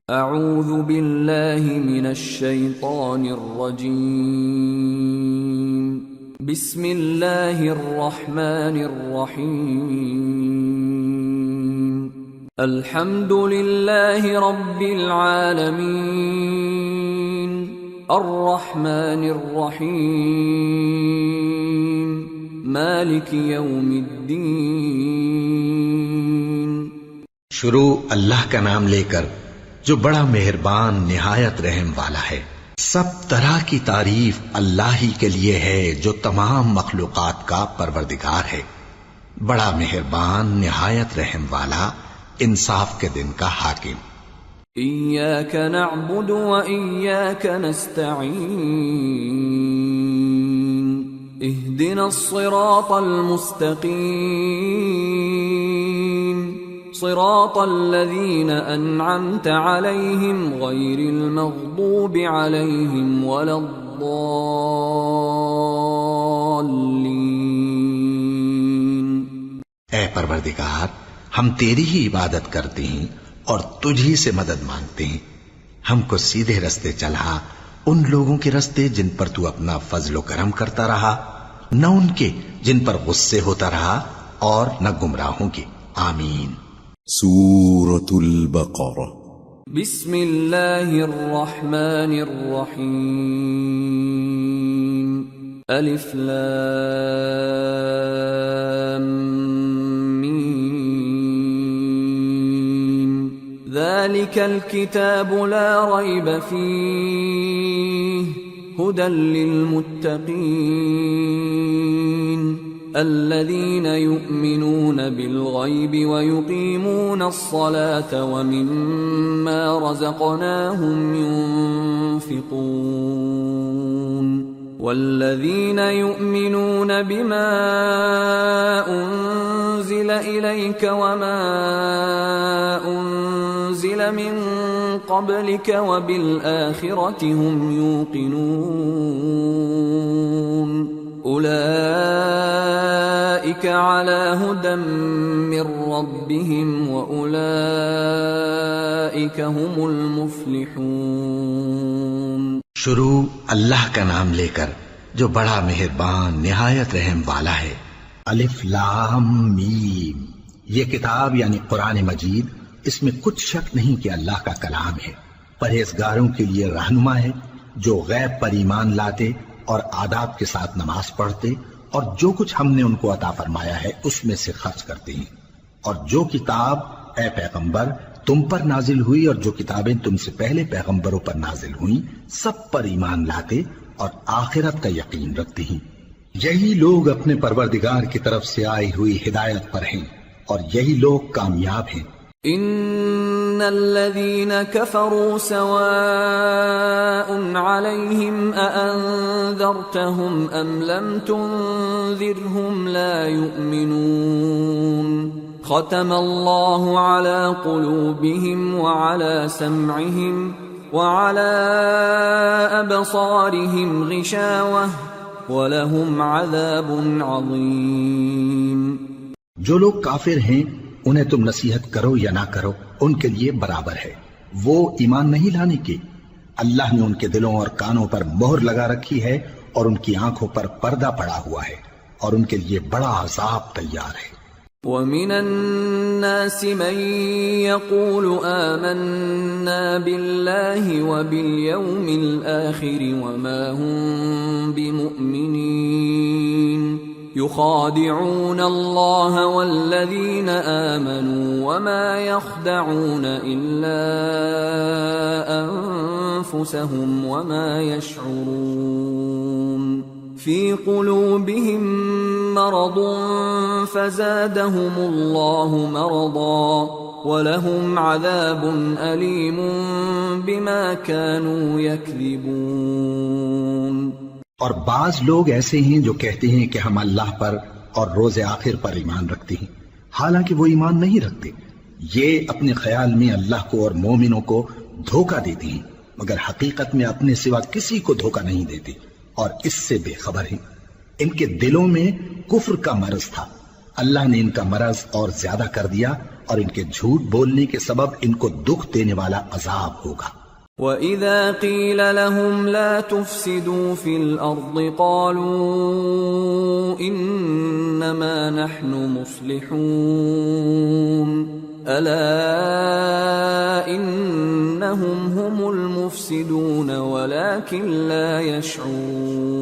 اعوذ باللہ من الشیطان الرجیم بسم اللہ الرحمن الرحیم الحمد للہ رب العالمین الرحمن الرحیم مالک یوم الدین۔ شروع اللہ کا نام لے کر جو بڑا مہربان نہایت رحم والا ہے۔ سب طرح کی تعریف اللہ ہی کے لیے ہے جو تمام مخلوقات کا پروردگار ہے، بڑا مہربان نہایت رحم والا، انصاف کے دن کا حاکم۔ ایاک نعبد و ایاک نستعین اہدنا الصراط المستقیم صراط الذین انعمت علیہم غیر المغضوب علیہم ولا الضالین۔ اے پروردگار، ہم تیری ہی عبادت کرتے ہیں اور تجھ ہی سے مدد مانگتے ہیں، ہم کو سیدھے رستے چلا، ان لوگوں کے رستے جن پر تو اپنا فضل و کرم کرتا رہا، نہ ان کے جن پر غصے ہوتا رہا، اور نہ گمراہوں کے۔ آمین۔ سورة البقرہ۔ بسم اللہ الرحمن الرحیم الف لام میم ذالک الکتاب لا ریب فیہ ہدی للمتقین الذين يؤمنون بالغيب ويقيمون الصلاة ومما رزقناهم ينفقون والذين يؤمنون بما أنزل إليك وما أنزل من قبلك وبالآخرة هم يوقنون اولئک علی ھدی من ربہم واولئک ھم المفلحون۔ شروع اللہ کا نام لے کر جو بڑا مہربان نہایت رحم والا ہے۔ الف لام میم، یہ کتاب یعنی قرآن مجید، اس میں کچھ شک نہیں کہ اللہ کا کلام ہے، پرہیزگاروں کے لیے رہنما ہے، جو غیب پر ایمان لاتے اور آداب کے ساتھ نماز پڑھتے اور جو کچھ ہم نے ان کو عطا فرمایا ہے اس میں سے خرچ کرتے ہیں، اور جو کتاب اے پیغمبر تم پر نازل ہوئی اور جو کتابیں تم سے پہلے پیغمبروں پر نازل ہوئیں سب پر ایمان لاتے اور آخرت کا یقین رکھتے ہیں۔ یہی لوگ اپنے پروردگار کی طرف سے آئی ہوئی ہدایت پر ہیں اور یہی لوگ کامیاب ہیں۔ ان الذين كفروا سواء عليهم أأنذرتهم ام لم تنذرهم لا يؤمنون ختم الله على قلوبهم وعلى سمعهم وعلى أبصارهم غشاوة ولهم عذاب عظيم۔ جو لوگ کافر ہیں انہیں تم نصیحت کرو یا نہ کرو ان کے لیے برابر ہے، وہ ایمان نہیں لانے کے، اللہ نے ان کے دلوں اور کانوں پر مہر لگا رکھی ہے اور ان کی آنکھوں پر پردہ پڑا ہوا ہے اور ان کے لیے بڑا عذاب تیار ہے۔ وَمِنَ النَّاسِ مَن يَقُولُ آمَنَّا بِاللَّهِ وَبِالْيَوْمِ الْآخِرِ وَمَا هُمْ بِمُؤْمِنِينَ يخادعون الله والذين آمنوا وما يخدعون إلا أنفسهم وما يشعرون في قلوبهم مرض فزادهم الله مرضا ولهم عذاب أليم بما كانوا يكذبون۔ اور بعض لوگ ایسے ہیں جو کہتے ہیں کہ ہم اللہ پر اور روز آخر پر ایمان رکھتے ہیں، حالانکہ وہ ایمان نہیں رکھتے۔ یہ اپنے خیال میں اللہ کو اور مومنوں کو دھوکہ دیتے ہیں، مگر حقیقت میں اپنے سوا کسی کو دھوکہ نہیں دیتے اور اس سے بے خبر ہیں۔ ان کے دلوں میں کفر کا مرض تھا اللہ نے ان کا مرض اور زیادہ کر دیا اور ان کے جھوٹ بولنے کے سبب ان کو دکھ دینے والا عذاب ہوگا۔ وَإِذَا قِيلَ لَهُمْ لَا تُفْسِدُوا فِي الْأَرْضِ قَالُوا إِنَّمَا نَحْنُ مُصْلِحُونَ أَلَا إِنَّهُمْ هُمُ الْمُفْسِدُونَ وَلَكِنْ لَا يَشْعُرُونَ۔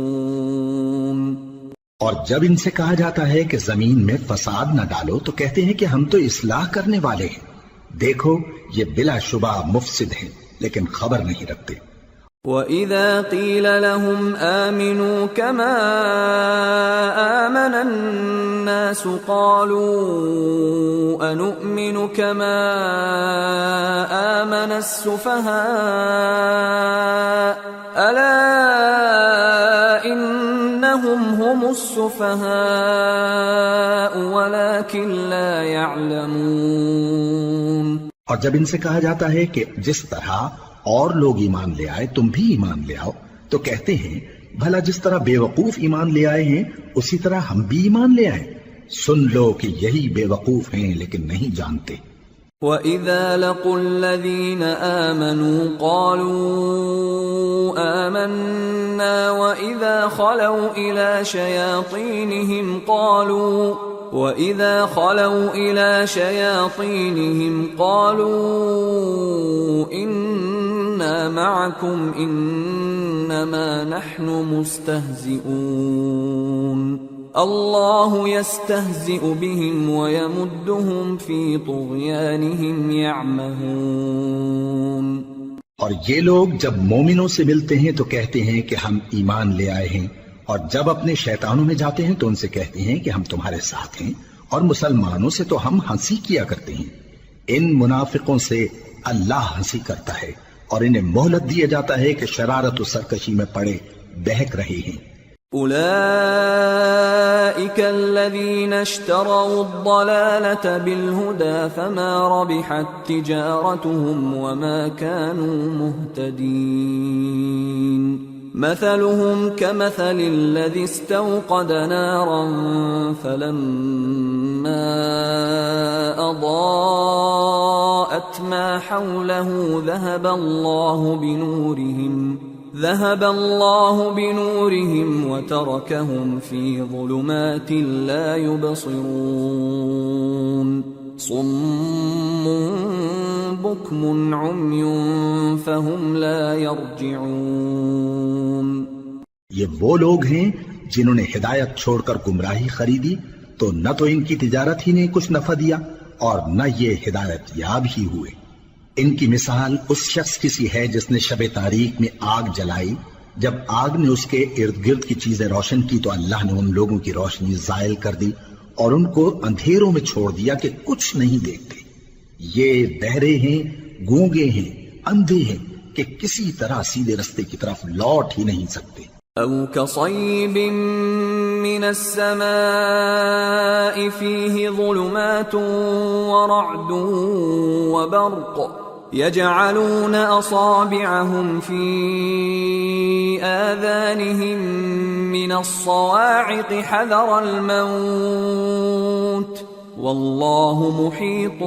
اور جب ان سے کہا جاتا ہے کہ زمین میں فساد نہ ڈالو تو کہتے ہیں کہ ہم تو اصلاح کرنے والے ہیں، دیکھو یہ بلا شبہ مفسد ہیں لیکن خبر نہیں رکھتے۔ وَإِذَا قِيلَ لَهُمْ آمِنُوا كَمَا آمَنَ النَّاسُ قَالُوا أَنُؤْمِنُ كَمَا آمَنَ السُّفَهَاءُ أَلَا إِنَّهُمْ هُمُ السُّفَهَاءُ وَلَكِنْ لَا يَعْلَمُونَ۔ اور جب ان سے کہا جاتا ہے کہ جس طرح اور لوگ ایمان لے آئے تم بھی ایمان لے آؤ تو کہتے ہیں بھلا جس طرح بے وقوف ایمان لے آئے ہیں اسی طرح ہم بھی ایمان لے آئے۔ سن لو کہ یہی بے وقوف ہیں لیکن نہیں جانتے۔ وَإِذَا لَقُوا الَّذِينَ آمَنُوا قَالُوا آمَنَّا وَإِذَا خَلَوْا إِلَى شَيَاطِينِهِمْ قَالُوا إِنَّا مَعَكُمْ إِنَّمَا نَحْنُ مُسْتَهْزِئُونَ اللَّهُ يَسْتَهْزِئُ بِهِمْ وَيَمُدُّهُمْ فِي طُغْيَانِهِمْ يَعْمَهُونَ۔ اور یہ لوگ جب مومنوں سے ملتے ہیں تو کہتے ہیں کہ ہم ایمان لے آئے ہیں، اور جب اپنے شیطانوں میں جاتے ہیں تو ان سے کہتے ہیں کہ ہم تمہارے ساتھ ہیں، اور مسلمانوں سے تو ہم ہنسی کیا کرتے ہیں۔ ان منافقوں سے اللہ ہنسی کرتا ہے اور انہیں مہلت دیا جاتا ہے کہ شرارت و سرکشی میں پڑے بہک رہے ہیں۔ أولئك الذين اشتروا الضلالة بالهدى فما ربحت تجارتهم وما كانوا مهتدين مثلهم كمثل الذي استوقد نارا فلما أضاءت ما حوله ذهب الله بنورهم وتركهم في ظلمات لا يبصرون صم بكم عمي فهم لا يرجعون۔ یہ وہ لوگ ہیں جنہوں نے ہدایت چھوڑ کر گمراہی خریدی تو نہ تو ان کی تجارت ہی نے کچھ نفع دیا اور نہ یہ ہدایت یاب ہی ہوئے۔ ان کی مثال اس شخص کی سی ہے جس نے شب تاریک میں آگ جلائی، جب آگ نے اس کے ارد گرد کی چیزیں روشن کی تو اللہ نے ان لوگوں کی روشنی زائل کر دی اور ان کو اندھیروں میں چھوڑ دیا کہ کچھ نہیں دیکھتے۔ یہ بہرے ہیں، گونگے ہیں، اندھے ہیں کہ کسی طرح سیدھے رستے کی طرف لوٹ ہی نہیں سکتے۔ أو كصيب من السماء فيه ظلمات ورعد وبرق يجعلون أصابعهم في آذانهم من الصواعق حذر الموت والله محيط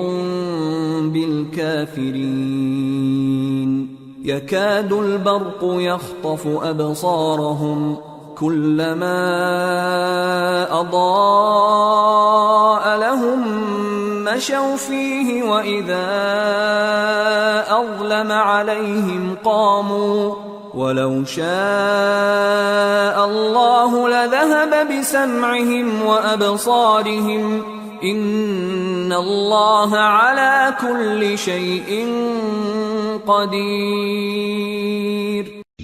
بالكافرين يكاد البرق يخطف أبصارهم كلما أضاء لهم مشوا فيه وإذا أظلم عليهم قاموا ولو شاء الله لذهب بسمعهم وأبصارهم إن الله على كل شيء قدیر۔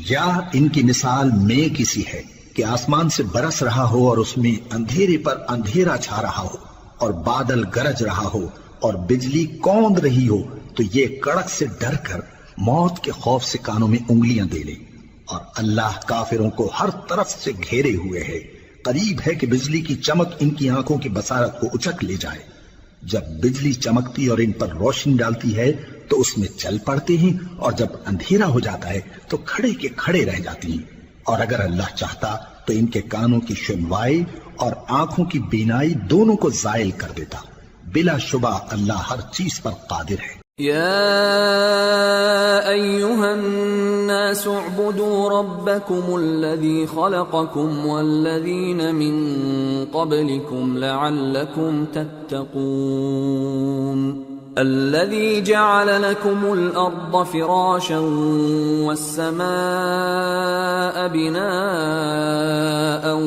یا ان کی مثال میں کسی ہے کہ آسمان سے برس رہا ہو اور اس میں اندھیرے پر اندھیرا چھا رہا ہو اور بادل گرج رہا ہو اور بجلی کوند رہی ہو تو یہ کڑک سے ڈر کر موت کے خوف سے کانوں میں انگلیاں دے لے، اور اللہ کافروں کو ہر طرف سے گھیرے ہوئے ہے۔ قریب ہے کہ بجلی کی چمک ان کی آنکھوں کی بصارت کو اچک لے جائے۔ جب بجلی چمکتی اور ان پر روشنی ڈالتی ہے تو اس میں چل پڑتے ہیں، اور جب اندھیرا ہو جاتا ہے تو کھڑے کے کھڑے رہ جاتے ہیں، اور اگر اللہ چاہتا تو ان کے کانوں کی سنوائی اور آنکھوں کی بینائی دونوں کو زائل کر دیتا. بلا شبہ اللہ ہر چیز پر قادر ہے. يا أيها الناس اعبدوا ربكم الذي خلقكم والذين من قبلكم لعلكم تتقون الذي جعل لكم الأرض فراشا والسماء بناء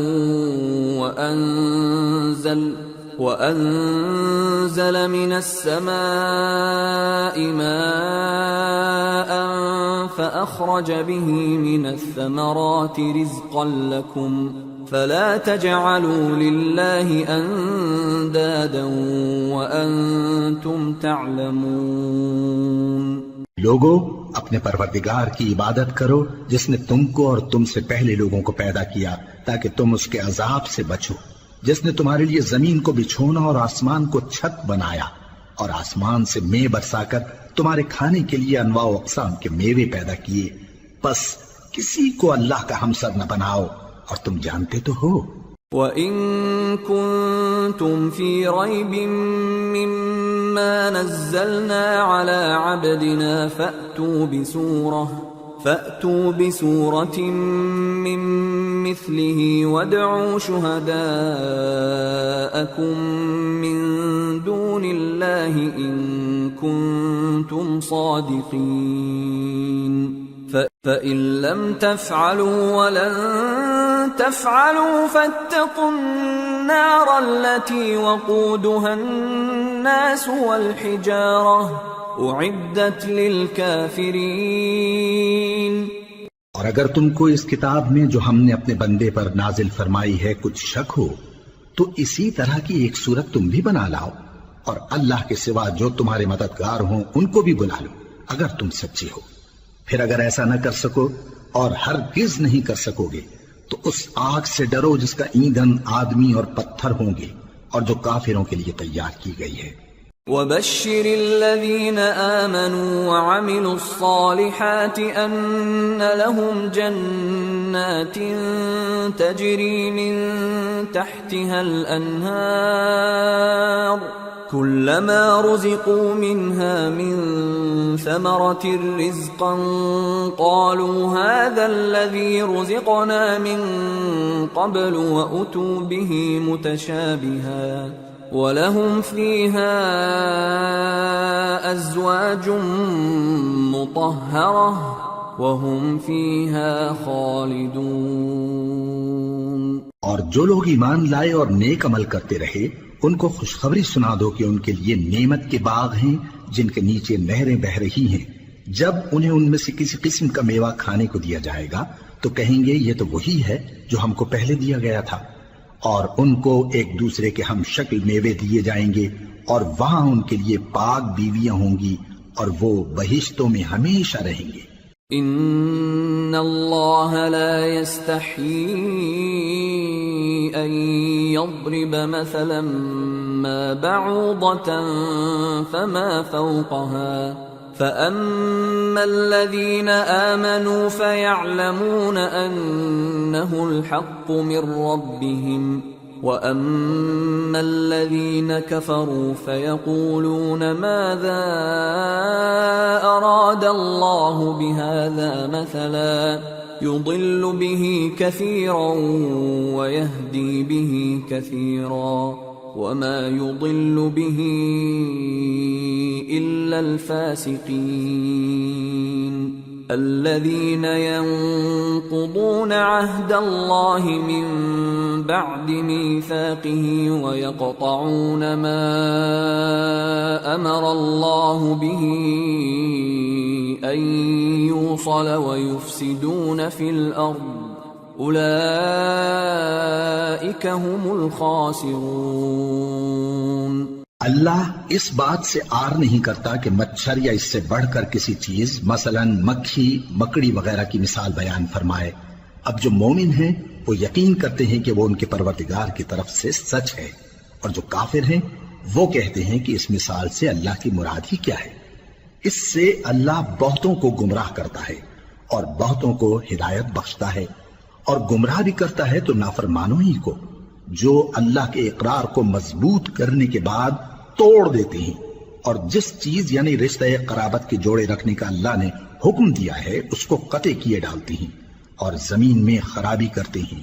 وأنزل من السماء ماء فأخرج به من الثمرات رزقا لكم فلا تجعلوا لله أندادا وأنتم تعلمون. لوگو اپنے پروردگار کی عبادت کرو جس نے تم کو اور تم سے پہلے لوگوں کو پیدا کیا تاکہ تم اس کے عذاب سے بچو، جس نے تمہارے لیے زمین کو بچھونا اور آسمان کو چھت بنایا اور آسمان سے مے برسا کر تمہارے کھانے کے لیے انواع و اقسام کے میوے پیدا کیے. بس کسی کو اللہ کا ہمسر نہ بناؤ اور تم جانتے تو ہو. وَإِن كُنتُمْ فِي رَيْبٍ مِّمَّا نَزَّلْنَا عَلَى عَبْدِنَا فَأْتُوا بِسُورَةٍ مِّن مِّثْلِهِ وَادْعُوا شُهَدَاءَكُم مِّن دُونِ اللَّهِ إِن كُنتُمْ صَادِقِينَ فَإِن لَّمْ تَفْعَلُوا وَلَن تَفْعَلُوا فَاتَّقُوا النَّارَ الَّتِي وَقُودُهَا النَّاسُ وَالْحِجَارَةُ اعدت للکافرین. اور اگر تم کو اس کتاب میں جو ہم نے اپنے بندے پر نازل فرمائی ہے کچھ شک ہو تو اسی طرح کی ایک صورت تم بھی بنا لاؤ اور اللہ کے سوا جو تمہارے مددگار ہوں ان کو بھی بلا لو اگر تم سچے ہو. پھر اگر ایسا نہ کر سکو اور ہرگز نہیں کر سکو گے تو اس آگ سے ڈرو جس کا ایندھن آدمی اور پتھر ہوں گے اور جو کافروں کے لیے تیار کی گئی ہے. وَبَشِّرِ الَّذِينَ آمَنُوا وَعَمِلُوا الصَّالِحَاتِ أَنَّ لَهُمْ جَنَّاتٍ تَجْرِي مِن تَحْتِهَا الْأَنْهَارُ كُلَّمَا رُزِقُوا مِنْهَا مِن ثَمَرَةٍ رِزْقًا قَالُوا هَذَا الَّذِي رُزِقْنَا مِن قَبْلُ وَأُتُوا بِهِ مُتَشَابِهًا وَلَهُمْ فِيهَا أَزْوَاجٌ مُطَهَّرَةٌ وَهُمْ فِيهَا خَالِدُونَ. اور جو لوگ ایمان لائے اور نیک عمل کرتے رہے ان کو خوشخبری سنا دو کہ ان کے لیے نعمت کے باغ ہیں جن کے نیچے نہریں بہہ رہی ہیں. جب انہیں ان میں سے کسی قسم کا میوہ کھانے کو دیا جائے گا تو کہیں گے یہ تو وہی ہے جو ہم کو پہلے دیا گیا تھا، اور ان کو ایک دوسرے کے ہم شکل میوے دیے جائیں گے اور وہاں ان کے لیے پاک بیویاں ہوں گی اور وہ بہشتوں میں ہمیشہ رہیں گے. ان اللہ لا يستحيي ان يضرب مثلا ما بعوضة فما فوقها فأما الذين آمنوا فيعلمون أنه الحق من ربهم وأما الذين كفروا فيقولون ماذا أراد الله بهذا مثلا يضل به كثيرا ويهدي به كثيرا وما يضل به إلا الفاسقين الذين ينقضون عهد الله من بعد ميثاقه ويقطعون ما أمر الله به أن يوصل ويفسدون في الأرض اولئک هم الخاسرون. اللہ اس بات سے آر نہیں کرتا کہ مچھر یا اس سے بڑھ کر کسی چیز مثلا مکھی مکڑی وغیرہ کی مثال بیان فرمائے. اب جو مومن ہیں وہ یقین کرتے ہیں کہ وہ ان کے پروردگار کی طرف سے سچ ہے، اور جو کافر ہیں وہ کہتے ہیں کہ اس مثال سے اللہ کی مراد ہی کیا ہے. اس سے اللہ بہتوں کو گمراہ کرتا ہے اور بہتوں کو ہدایت بخشتا ہے، اور گمراہ بھی کرتا ہے تو نافرمانوں ہی کو، جو اللہ کے اقرار کو مضبوط کرنے کے بعد توڑ دیتے ہیں، اور جس چیز یعنی رشتہ قرابت کے جوڑے رکھنے کا اللہ نے حکم دیا ہے اس کو قطع کیے ڈالتے ہیں اور زمین میں خرابی کرتے ہیں،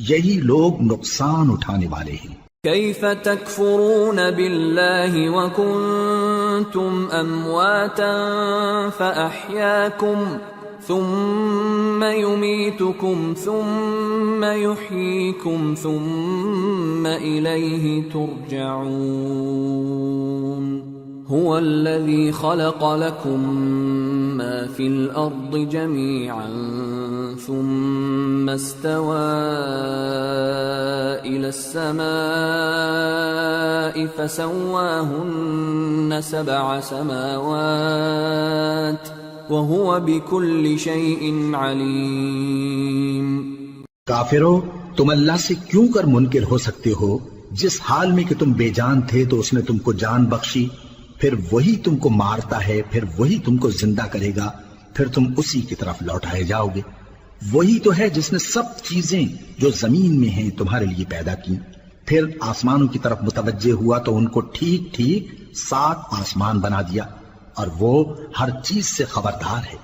یہی لوگ نقصان اٹھانے والے ہیں۔ كيف تكفرون بالله وكنتم أمواتا فأحياكم ثم يميتكم ثم يحييكم ثم إليه ترجعون هو الذي خلق لكم ما في الأرض جميعا ثم استوى إلى السماء فسواهن 7 سماوات وهو بكل شيء عليم۔ کافرو، تم اللہ سے کیوں کر منکر ہو سکتے ہو؟ جس حال میں کہ تم بے جان تھے تو اس نے تم کو جان بخشی، پھر وہی تم کو مارتا ہے، پھر وہی تم کو زندہ کرے گا، پھر تم اسی کی طرف لوٹائے جاؤ گے۔ وہی تو ہے جس نے سب چیزیں جو زمین میں ہیں تمہارے لیے پیدا کی، پھر آسمانوں کی طرف متوجہ ہوا تو ان کو ٹھیک ٹھیک 7 آسمان بنا دیا، اور وہ ہر چیز سے خبردار ہے۔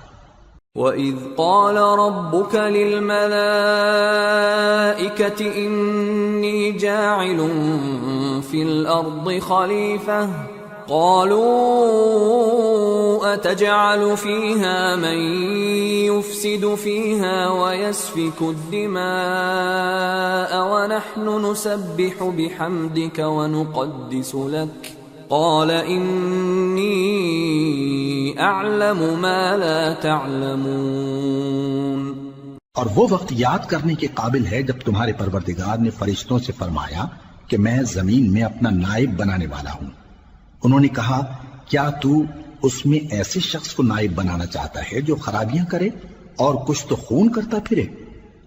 وَإِذْ قَالَ رَبُّكَ لِلْمَلَائِكَةِ إِنِّي جَاعِلٌ فِي الْأَرْضِ خَلِيفَةً قَالُوا أَتَجْعَلُ فِيهَا مَن يُفْسِدُ فِيهَا وَيَسْفِكُ الدِّمَاءَ وَنَحْنُ نُسَبِّحُ بِحَمْدِكَ وَنُقَدِّسُ لَكَ قال انی اعلم ما لا تعلمون۔ اور وہ وقت یاد کرنے کے قابل ہے جب تمہارے پروردگار نے فرشتوں سے فرمایا کہ میں زمین میں اپنا نائب بنانے والا ہوں۔ انہوں نے کہا کیا تو اس میں ایسے شخص کو نائب بنانا چاہتا ہے جو خرابیاں کرے اور کچھ تو خون کرتا پھرے؟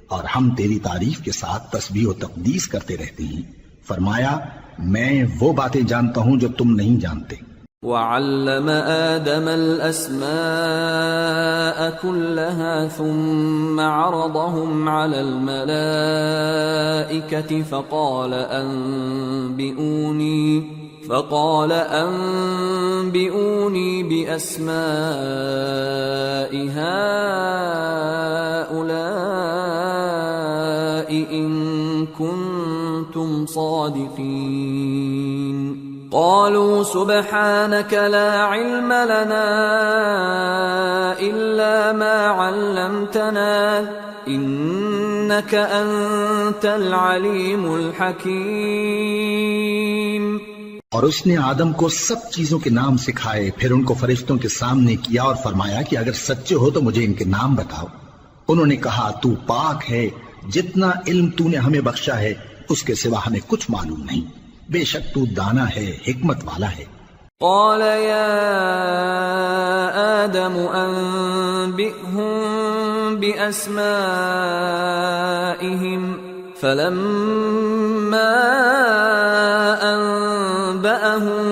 اور ہم تیری تعریف کے ساتھ تسبیح و تقدیس کرتے رہتے ہیں۔ فرمایا میں وہ باتیں جانتا ہوں جو تم نہیں جانتے۔ وَعَلَّمَ آدَمَ الْأَسْمَاءَ كُلَّهَا ثُمَّ عَرَضَهُمْ عَلَى الْمَلَائِكَةِ فقال أنبئوني بأسماء هؤلاء إن كنتم صادقين قالوا سبحانك لا علم لنا إلا ما علمتنا إنك أنت العليم الحكيم۔ اور اس نے آدم کو سب چیزوں کے نام سکھائے، پھر ان کو فرشتوں کے سامنے کیا اور فرمایا کہ اگر سچے ہو تو مجھے ان کے نام بتاؤ۔ انہوں نے کہا تو پاک ہے، جتنا علم تو نے ہمیں بخشا ہے اس کے سوا ہمیں کچھ معلوم نہیں، بے شک تو دانا ہے، حکمت والا ہے۔ قال يا آدم أنبئهم بأسمائهم فلما أنبأهم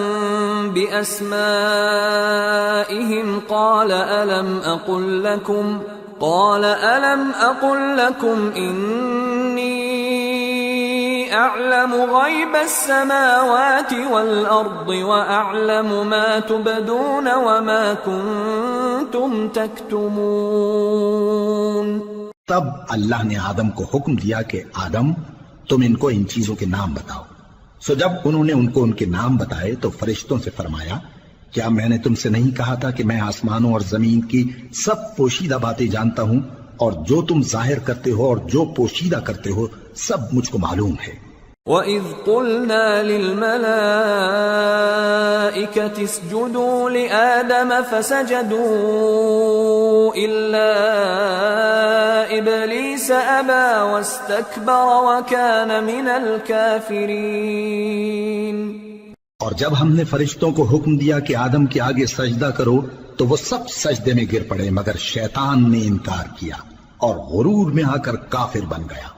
بأسمائهم قال ألم أقل لكم إني أعلم غيب السماوات والأرض وأعلم ما تبدون وما كنتم تكتمون۔ تب اللہ نے آدم کو حکم دیا کہ آدم تم ان کو ان چیزوں کے نام بتاؤ۔ سو جب انہوں نے ان کو ان کے نام بتائے تو فرشتوں سے فرمایا کیا میں نے تم سے نہیں کہا تھا کہ میں آسمانوں اور زمین کی سب پوشیدہ باتیں جانتا ہوں، اور جو تم ظاہر کرتے ہو اور جو پوشیدہ کرتے ہو سب مجھ کو معلوم ہے۔ وَإِذْ قُلْنَا لِلْمَلَائِكَةِ اسْجُدُوا لِآدَمَ فَسَجَدُوا إِلَّا إِبْلِيسَ أَبَى وَاسْتَكْبَرَ وَكَانَ مِنَ الْكَافِرِينَ۔ اور جب ہم نے فرشتوں کو حکم دیا کہ آدم کے آگے سجدہ کرو تو وہ سب سجدے میں گر پڑے مگر شیطان نے انکار کیا اور غرور میں آ کر کافر بن گیا۔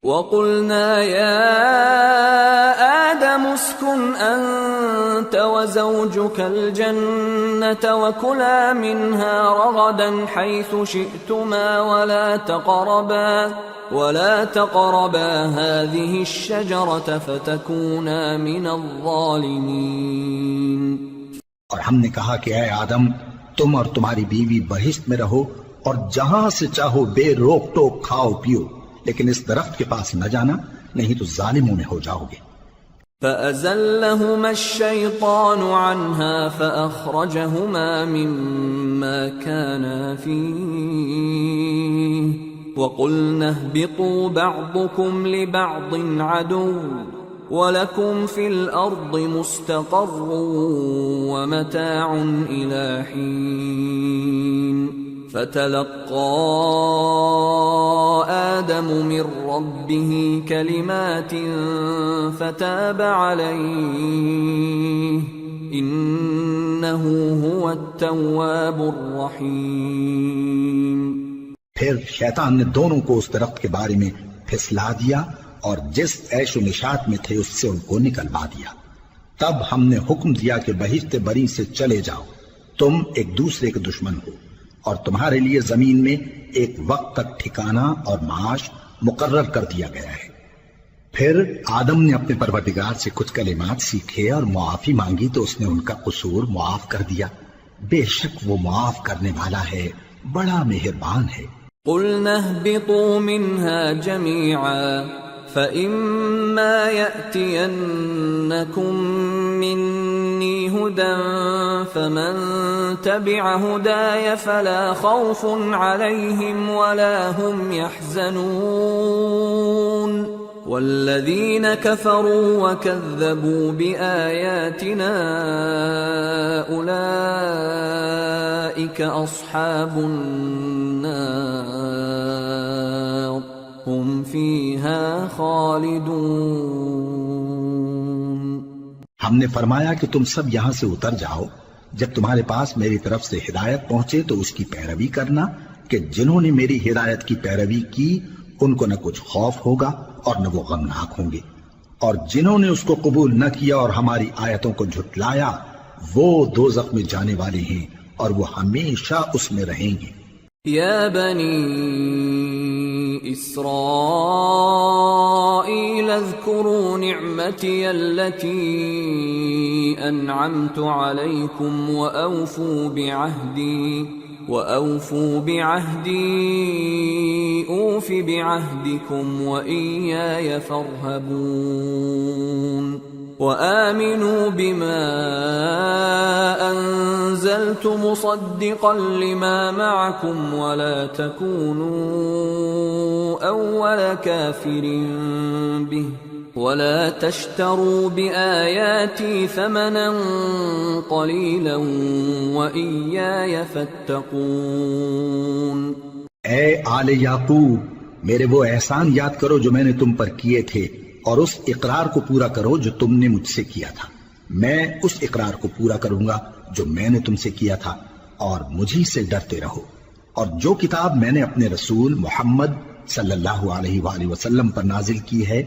وَقُلْنَا يَا آدَمُ اسْكُنْ أَنْتَ أنت وزوجك الجنة وكلا منها رغدا حيث شئتما ولا تقربا هذه الشجرة فتكونا من الظالمين. اور ہم نے کہا کہ اے آدم تم اور تمہاری بیوی بہشت میں رہو اور جہاں سے چاہو بے روک ٹوک کھاؤ پیو، لیکن اس درخت کے پاس نہ جانا نہیں تو ظالموں میں ہو جاؤ گے۔ فأزلهما الشيطان عنها فأخرجهما مما كانا فيه وقلنا اهبطوا بعضكم لبعض عدو وَلَكُمْ فِي الْأَرْضِ مُسْتَقَرٌّ وَمَتَاعٌ إِلَى حِينٍ فَتَلَقَّى آدَمُ مِنْ رَبِّهِ كَلِمَاتٍ فَتَابَ عَلَيْهِ إِنَّهُ هُوَ التَّوَّابُ الرَّحِيمُ۔ پھر شیطان نے دونوں کو اس درخت کے بارے میں پھسلا دیا اور جس عیش و نشاط میں تھے اس سے ان کو نکلوا دیا۔ تب ہم نے حکم دیا کہ بہشت بری سے چلے جاؤ، تم ایک دوسرے کے دشمن ہو، اور تمہارے لیے زمین میں ایک وقت تک ٹھکانہ اور معاش مقرر کر دیا گیا ہے۔ پھر آدم نے اپنے پروردگار سے کچھ کلمات سیکھے اور معافی مانگی تو اس نے ان کا قصور معاف کر دیا، بے شک وہ معاف کرنے والا ہے، بڑا مہربان ہے۔ قُلْنَا اهْبِطُوا مِنْهَا جَمِيعًا فَإِمَّا يَأْتِيَنَّكُمْ مِنِّي هُدًى فَمَنْ تَبِعَ هُدَايَ فَلَا خَوْفٌ عَلَيْهِمْ وَلَا هُمْ يَحْزَنُونَ وَالَّذِينَ كَفَرُوا وَكَذَّبُوا بِآيَاتِنَا أُولَئِكَ أَصْحَابُ النَّارِ ہم فیہا خالدون۔ ہم نے فرمایا کہ تم سب یہاں سے اتر جاؤ، جب تمہارے پاس میری طرف سے ہدایت پہنچے تو اس کی پیروی کرنا کہ جنہوں نے میری ہدایت کی پیروی کی ان کو نہ کچھ خوف ہوگا اور نہ وہ غمناک ہوں گے، اور جنہوں نے اس کو قبول نہ کیا اور ہماری آیتوں کو جھٹلایا وہ دوزخ میں جانے والے ہیں اور وہ ہمیشہ اس میں رہیں گے۔ یا بنی إسرائيل اذكروا نعمتي التي أنعمت عليكم وأوفوا بعهدي أوف بعهدكم وإياي فارهبون وآمنوا بما أنزلت مصدقا لما معكم ولا تكونوا أول كافر به ولا تشتروا بآياتي ثمنا قليلا وإياي فاتقون۔ اے آل یعقوب، میرے وہ احسان یاد کرو جو میں نے تم پر کیے تھے، اور اس اقرار کو پورا کرو جو تم نے مجھ سے کیا تھا۔ میں اس اقرار کو پورا کروں گا جو میں نے تم سے کیا تھا، اور مجھی سے ڈرتے رہو۔ اور جو کتاب میں نے اپنے رسول محمد صلی اللہ علیہ وآلہ وسلم پر نازل کی ہے،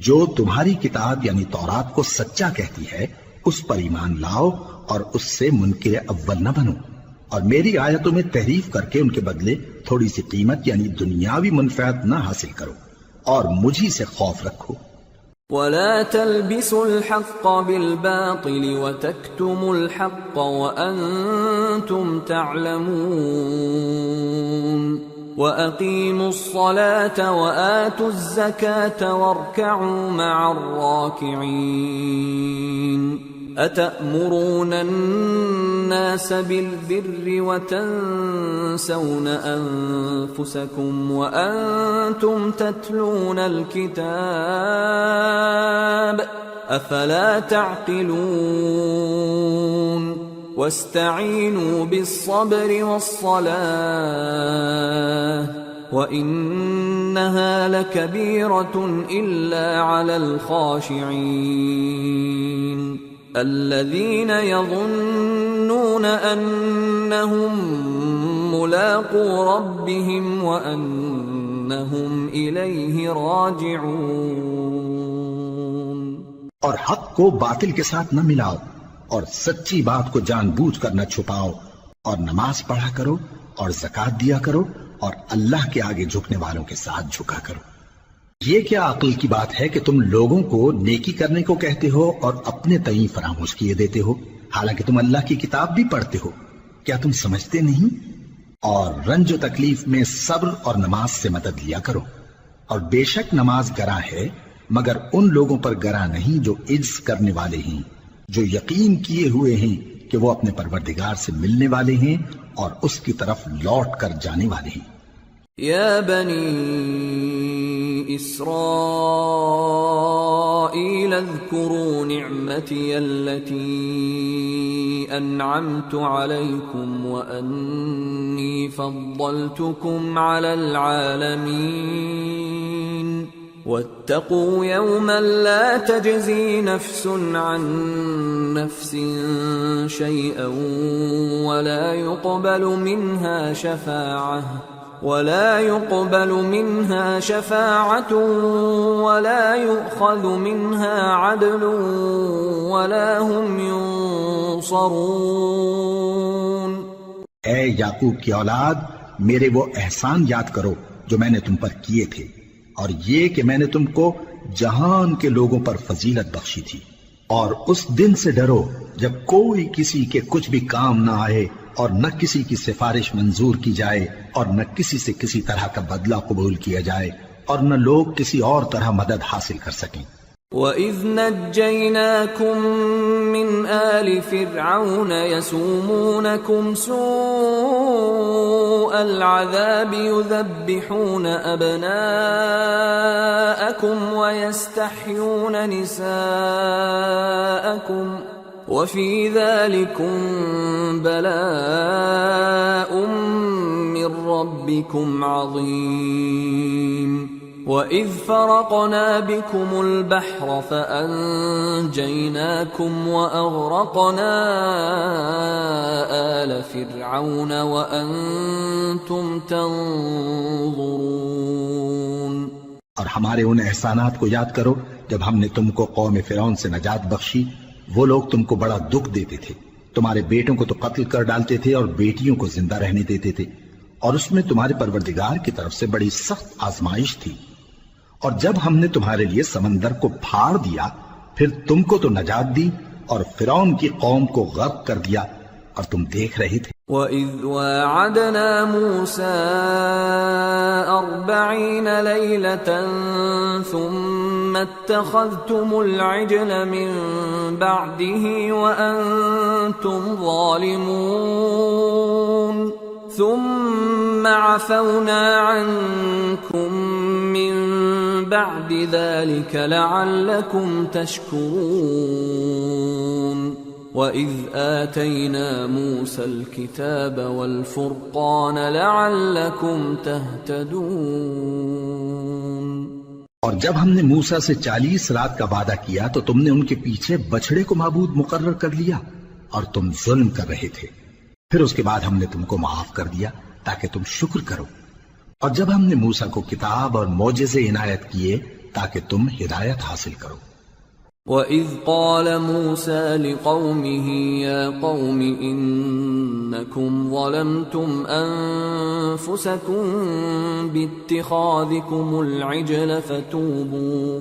جو تمہاری کتاب یعنی تورات کو سچا کہتی ہے، اس پر ایمان لاؤ اور اس سے منکر اول نہ بنو، اور میری آیتوں میں تحریف کر کے ان کے بدلے تھوڑی سی قیمت یعنی دنیاوی منفعت نہ حاصل کرو، اور مجھی سے خوف رکھو۔ وَلَا تَلْبِسُوا الْحَقَّ بِالْبَاطِلِ وَتَكْتُمُوا الْحَقَّ وَأَنْتُمْ تَعْلَمُونَ وَأَقِيمُوا الصَّلَاةَ وَآتُوا الزَّكَاةَ وَارْكَعُوا مَعَ الرَّاكِعِينَ أَتَأْمُرُونَ النَّاسَ بِالْبِرِّ وَتَنْسَوْنَ أَنفُسَكُمْ وَأَنْتُمْ تَتْلُونَ الْكِتَابَ أَفَلَا تَعْقِلُونَ وَاسْتَعِينُوا بِالصَّبْرِ وَالصَّلَاةِ وَإِنَّهَا لَكَبِيرَةٌ إِلَّا عَلَى الْخَاشِعِينَ الَّذِينَ يَظُنُّونَ أَنَّهُمْ مُلَاقُو رَبِّهِمْ وَأَنَّهُمْ إِلَيْهِ راجعون۔ اور حق کو باطل کے ساتھ نہ ملاؤ، اور سچی بات کو جان بوجھ کر نہ چھپاؤ، اور نماز پڑھا کرو اور زکات دیا کرو، اور اللہ کے آگے جھکنے والوں کے ساتھ جھکا کرو۔ یہ کیا عقل کی بات ہے کہ تم لوگوں کو نیکی کرنے کو کہتے ہو اور اپنے تئیں فراموش کیے دیتے ہو، حالانکہ تم اللہ کی کتاب بھی پڑھتے ہو؟ کیا تم سمجھتے نہیں؟ اور رنج و تکلیف میں صبر اور نماز سے مدد لیا کرو، اور بے شک نماز گراں ہے، مگر ان لوگوں پر گراں نہیں جو عجز کرنے والے ہیں، جو یقین کیے ہوئے ہیں کہ وہ اپنے پروردگار سے ملنے والے ہیں اور اس کی طرف لوٹ کر جانے والے ہیں۔ یا بنی اسرائیل اذکروا نعمتی التي انعمت علیکم وانی فضلتکم علی العالمین واتقوا يوما لا تجزي نفس عن نفس شيئا ولا يقبل منها شفاعة ولا يؤخذ منها عدل ولا هم ينصرون۔ اے یعقوب کی اولاد، میرے وہ احسان یاد کرو جو میں نے تم پر کیے تھے، اور یہ کہ میں نے تم کو جہان کے لوگوں پر فضیلت بخشی تھی، اور اس دن سے ڈرو جب کوئی کسی کے کچھ بھی کام نہ آئے، اور نہ کسی کی سفارش منظور کی جائے، اور نہ کسی سے کسی طرح کا بدلہ قبول کیا جائے، اور نہ لوگ کسی اور طرح مدد حاصل کر سکیں۔ وَإِذْ نَجَّيْنَاكُمْ مِنْ آلِ فِرْعَوْنَ يَسُومُونَكُمْ سُوءَ الْعَذَابِ يُذَبِّحُونَ أَبْنَاءَكُمْ وَيَسْتَحْيُونَ نِسَاءَكُمْ وَفِي ذَلِكُمْ بَلَاءٌ مِّن رَّبِّكُمْ عَظِيمٌ۔ وَإِذْ فَرَقْنَا بِكُمُ الْبَحْرَ فَأَنجَيْنَاكُمْ وَأَغْرَقْنَا آلَ فِرْعَوْنَ وَأَنْتُمْ تَنظُرُونَ۔ اور ہمارے ان احسانات کو یاد کرو جب ہم نے تم کو قوم فرعون سے نجات بخشی۔ وہ لوگ تم کو بڑا دکھ دیتے تھے، تمہارے بیٹوں کو تو قتل کر ڈالتے تھے اور بیٹیوں کو زندہ رہنے دیتے تھے، اور اس میں تمہارے پروردگار کی طرف سے بڑی سخت آزمائش تھی۔ اور جب ہم نے تمہارے لیے سمندر کو پھاڑ دیا، پھر تم کو تو نجات دی اور فرعون کی قوم کو غرق کر دیا، اور تم دیکھ رہے تھے۔ وَإِذْ وَاعَدْنَا مُوسَىٰ 40 لَيْلَةً ثُمَّ اتَّخَذْتُمُ الْعِجْلَ مِن بَعْدِهِ وَأَنْتُمْ ظَالِمُونَ ثُمَّ عَفَوْنَا عَنْكُمْ مِن بَعْدِ ذَلِكَ لَعَلَّكُمْ تَشْكُرُونَ۔ وَإِذْ آتَيْنَا مُوسَى الْكِتَابَ وَالْفُرْقَانَ لَعَلَّكُمْ تَهْتَدُونَ۔ اور جب ہم نے موسیٰ سے 40 رات کا وعدہ کیا تو تم نے ان کے پیچھے بچڑے کو معبود مقرر کر لیا، اور تم ظلم کر رہے تھے۔ پھر اس کے بعد ہم نے تم کو معاف کر دیا تاکہ تم شکر کرو۔ اور جب ہم نے موسیٰ کو کتاب اور معجزے عنایت کیے تاکہ تم ہدایت حاصل کرو۔ وَإِذْ قَالَ مُوسَىٰ لِقَوْمِهِ يَا قَوْمِ إِنَّكُمْ ظَلَمْتُمْ أَنفُسَكُمْ بِاتِّخَاذِكُمُ الْعِجْلَ فَتُوبُوا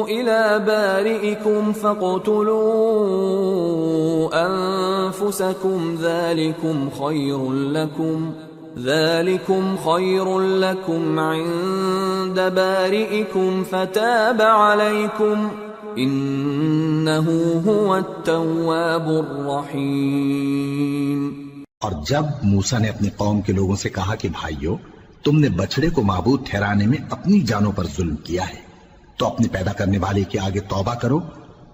إِلَىٰ بَارِئِكُمْ فَاقْتُلُوا أَنفُسَكُمْ ذَلِكُمْ خَيْرٌ لَكُمْ عِندَ بَارِئِكُمْ فَتَابَ عَلَيْكُمْ إِنَّهُ هُوَ التَّوَّابُ الرَّحِيمُ۔ اور جب موسیٰ نے اپنی قوم کے لوگوں سے کہا کہ بھائیو، تم نے بچڑے کو معبود ٹھہرانے میں اپنی جانوں پر ظلم کیا ہے، تو اپنے پیدا کرنے والے کے آگے توبہ کرو،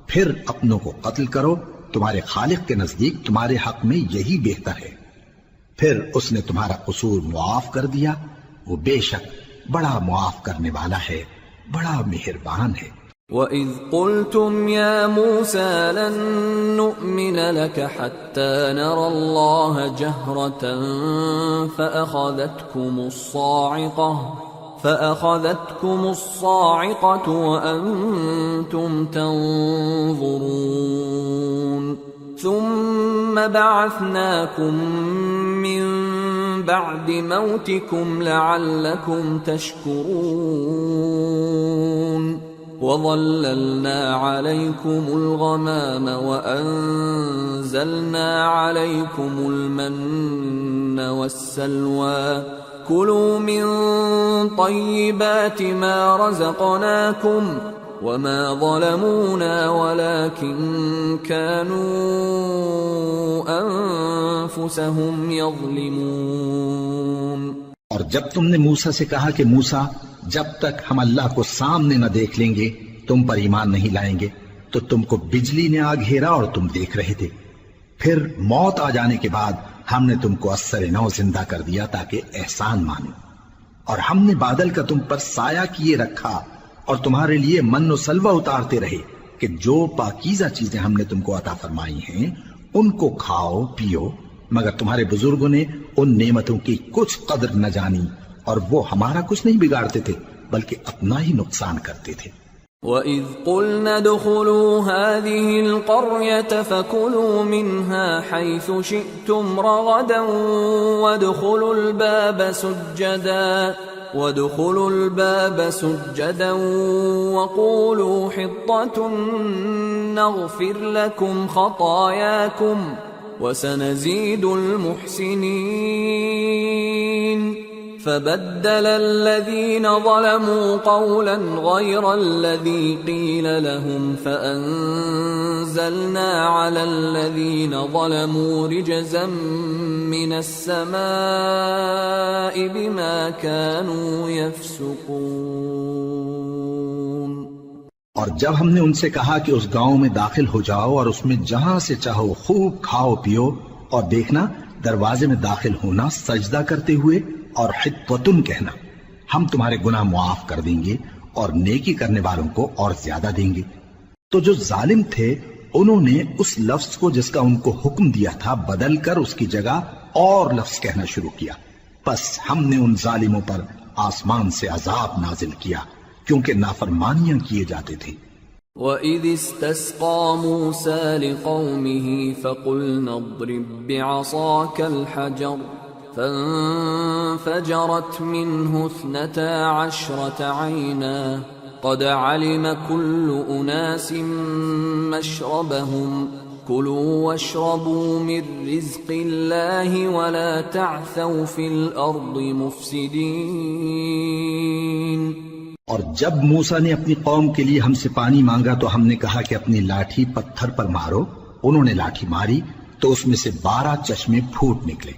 پھر اپنوں کو قتل کرو، تمہارے خالق کے نزدیک تمہارے حق میں یہی بہتر ہے۔ پھر اس نے تمہارا قصور معاف کر دیا، وہ بے شک بڑا معاف کرنے والا ہے، بڑا مہربان ہے۔ وَإِذْ قُلْتُمْ يَا مُوسَىٰ لَن نُّؤْمِنَ لَكَ حَتَّىٰ نَرَى اللَّهَ جَهْرَةً فأخذتكم الصاعقة وأنتم تنظرون ثم بعثناكم من بعد موتكم لعلكم تشكرون وظللنا عليكم الغمام وأنزلنا عليكم المن والسلوى كلوا من طيبات ما رزقناكم وما ظلمونا ولكن كانوا أنفسهم يظلمون۔ اور جب تم نے موسیٰ سے کہا کہ موسیٰ جب تک ہم اللہ کو سامنے نہ دیکھ لیں گے تم پر ایمان نہیں لائیں گے، تو تم کو بجلی نے آ گھیرا اور تم دیکھ رہے تھے، پھر موت آ جانے کے بعد ہم نے تم کو اثر نو زندہ کر دیا تاکہ احسان مانو، اور ہم نے بادل کا تم پر سایہ کیے رکھا اور تمہارے لیے من و سلوہ اتارتے رہے کہ جو پاکیزہ چیزیں ہم نے تم کو عطا فرمائی ہیں ان کو کھاؤ پیو، مگر تمہارے بزرگوں نے ان نعمتوں کی کچھ قدر نہ جانی اور وہ ہمارا کچھ نہیں بگاڑتے تھے بلکہ اپنا ہی نقصان کرتے تھے۔ وَإِذْ قُلْنَا ادْخُلُوا هَٰذِهِ الْقَرْيَةَ فَكُلُوا مِنْهَا حَيْثُ شِئْتُمْ رَغَدًا وَادْخُلُوا الْبَابَ سُجَّدًا وَقُولُوا حِطَّةٌ نَغْفِرْ لَكُمْ خَطَايَاكُمْ وَسَنَزِيدُ الْمُحْسِنِينَ فبدل الذين ظلموا قولا غير الذي قيل لهم فأنزلنا على الذين ظلموا رجزا من السماء بما كانوا يفسقون۔ اور جب ہم نے ان سے کہا کہ اس گاؤں میں داخل ہو جاؤ اور اس میں جہاں سے چاہو خوب کھاؤ پیو، اور دیکھنا دروازے میں داخل ہونا سجدہ کرتے ہوئے اور حطوتن کہنا، ہم تمہارے گناہ معاف کر دیں گے اور نیکی کرنے والوں کو اور زیادہ دیں گے۔ تو جو ظالم تھے انہوں نے اس لفظ کو جس کا ان کو حکم دیا تھا بدل کر اس کی جگہ اور لفظ کہنا شروع کیا، پس ہم نے ان ظالموں پر آسمان سے عذاب نازل کیا کیونکہ نافرمانیاں کیے جاتے تھے۔ وَإِذِ اسْتَسْقَىٰ مُوسَىٰ لِقَوْمِهِ فَقُلْنَا اضْرِب بِّعَصَاكَ الْحَجَرَ فانفجرت منه 12 عينا قد علم كل أناس مشربهم كلوا واشربوا من رزق الله ولا تعثوا في الأرض مفسدين۔ اور جب موسیٰ نے اپنی قوم کے لیے ہم سے پانی مانگا تو ہم نے کہا کہ اپنی لاٹھی پتھر پر مارو، انہوں نے لاٹھی ماری تو اس میں سے 12 چشمے پھوٹ نکلے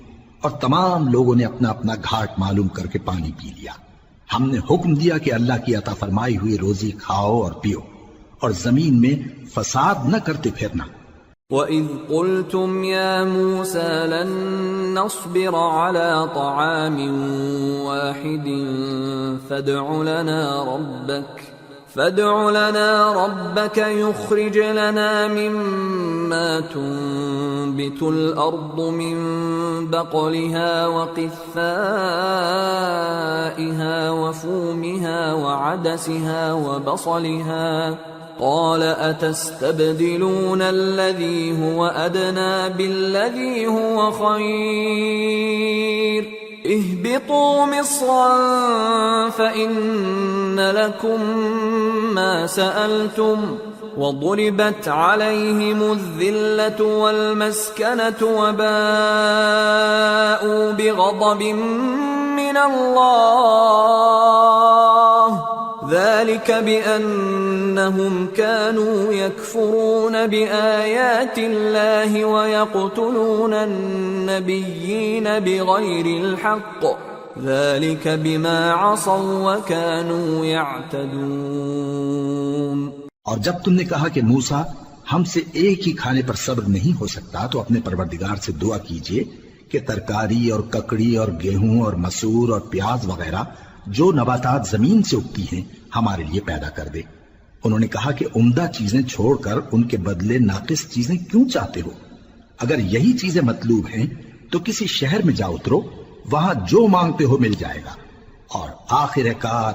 اور تمام لوگوں نے اپنا اپنا گھاٹ معلوم کر کے پانی پی لیا۔ ہم نے حکم دیا کہ اللہ کی عطا فرمائی ہوئی روزی کھاؤ اور پیو اور زمین میں فساد نہ کرتے پھرنا۔ وَإِذْ قُلْتُمْ يَا مُوسَىٰ لَن نَّصْبِرَ عَلَىٰ طَعَامٍ وَاحِدٍ فادع لنا ربك يخرج لنا مما تنبت الأرض من بقلها وقثائها وفومها وعدسها وبصلها قال أتستبدلون الذي هو أدنى بالذي هو خير اهبطوا مصرا فإن لكم ما سألتم وضربت عليهم الذلة والمسكنة وباءوا بغضب من الله ذلك بأنهم كانوا يكفرون بآيات الله ويقتلون النبيين بغير الحق ذلك بما عصوا وكانوا يعتدون۔ اور جب تم نے کہا کہ موسیٰ ہم سے ایک ہی کھانے پر صبر نہیں ہو سکتا تو اپنے پروردگار سے دعا کیجئے کہ ترکاری اور ککڑی اور گیہوں اور مسور اور پیاز وغیرہ جو نباتات زمین سے اگتی ہیں ہمارے لیے پیدا کر دے۔ انہوں نے کہا کہ عمدہ چیزیں چھوڑ کر ان کے بدلے ناقص چیزیں کیوں چاہتے ہو؟ اگر یہی چیزیں مطلوب ہیں تو کسی شہر میں جا اترو، وہاں جو مانگتے ہو مل جائے گا، اور آخر کار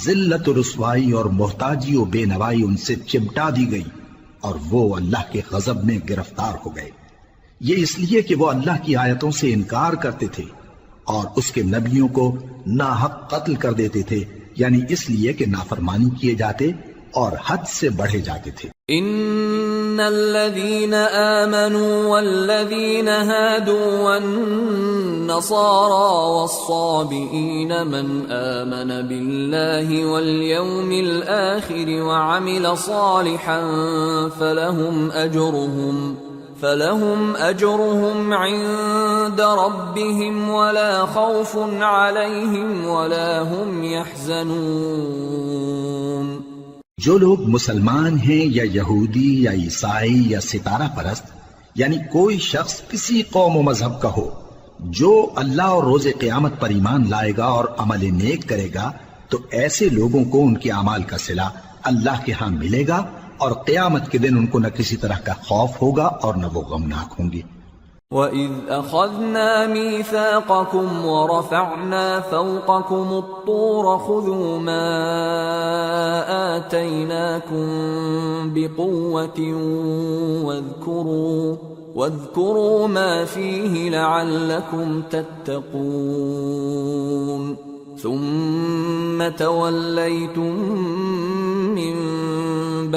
ذلت و رسوائی اور محتاجی و بے نوائی ان سے چمٹا دی گئی اور وہ اللہ کے غضب میں گرفتار ہو گئے، یہ اس لیے کہ وہ اللہ کی آیتوں سے انکار کرتے تھے اور اس کے نبیوں کو ناحق قتل کر دیتے تھے، یعنی اس لیے کہ نافرمانی کیے جاتے اور حد سے بڑھے جاتے تھے۔ ان الذين آمنوا والذين هادوا والنصارى والصابئين من آمن بالله واليوم الآخر وعمل صالحا فلهم أجرهم عند ربهم ولا خوف عليهم ولا هم يحزنون۔ جو لوگ مسلمان ہیں یا یہودی یا عیسائی یا ستارہ پرست، یعنی کوئی شخص کسی قوم و مذہب کا ہو، جو اللہ اور روز قیامت پر ایمان لائے گا اور عمل نیک کرے گا تو ایسے لوگوں کو ان کے اعمال کا صلہ اللہ کے ہاں ملے گا اور قیامت کے دن ان کو نہ کسی طرح کا خوف ہوگا اور نہ وہ غمناک ہوں گے۔ وَإِذْ أَخَذْنَا مِيثَاقَكُمْ وَرَفَعْنَا فَوْقَكُمُ الطُّورَ خُذُوا مَا آتَيْنَاكُمْ بِقُوَّةٍ وَاذْكُرُوا مَا فِيهِ لَعَلَّكُمْ تَتَّقُونَ ثُمَّ تَوَلَّيْتُمْ مِنْ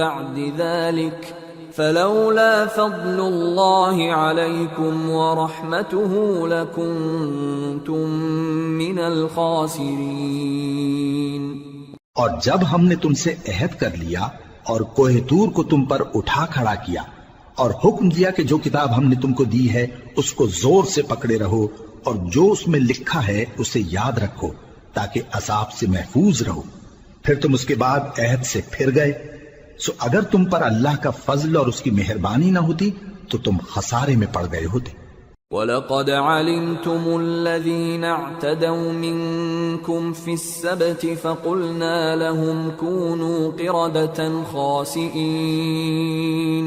بَعْدِ ذَلِكَ فلولا فضل اللہ علیکم ورحمتہ لکنتم من الخاسرین۔ اور جب ہم نے تم سے عہد کر لیا اور کوہ طور کو تم پر اٹھا کھڑا کیا اور حکم دیا کہ جو کتاب ہم نے تم کو دی ہے اس کو زور سے پکڑے رہو اور جو اس میں لکھا ہے اسے یاد رکھو تاکہ عذاب سے محفوظ رہو، پھر تم اس کے بعد عہد سے پھر گئے، سو اگر تم پر اللہ کا فضل اور اس کی مہربانی نہ ہوتی تو تم خسارے میں پڑ گئے ہوتے۔ وَلَقَدْ عَلِمْتُمُ الَّذِينَ اعْتَدَوْا مِنْكُمْ فِي السَّبْتِ فَقُلْنَا لَهُمْ كُونُوا قِرَدَةً خَاسِئِينَ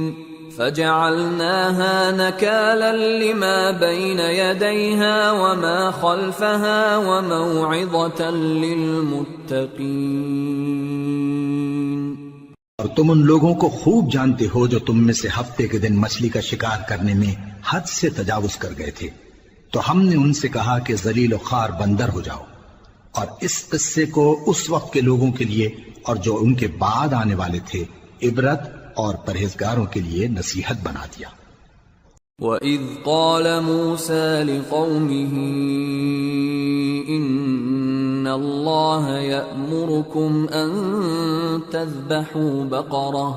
فَجَعَلْنَاهَا نَكَالًا لِمَا بَيْنَ يَدَيْهَا وَمَا خَلْفَهَا وَمَوْعِظَةً لِلْمُتَّقِينَ۔ اور تم ان لوگوں کو خوب جانتے ہو جو تم میں سے ہفتے کے دن مچھلی کا شکار کرنے میں حد سے تجاوز کر گئے تھے، تو ہم نے ان سے کہا کہ ذلیل و خوار بندر ہو جاؤ، اور اس قصے کو اس وقت کے لوگوں کے لیے اور جو ان کے بعد آنے والے تھے عبرت اور پرہیزگاروں کے لیے نصیحت بنا دیا۔ وَإِذْ قَالَ مُوسَى لِقَوْمِهِ إِنَّ اللَّهَ يَأْمُرُكُمْ أَن تَذْبَحُوا بَقَرَةً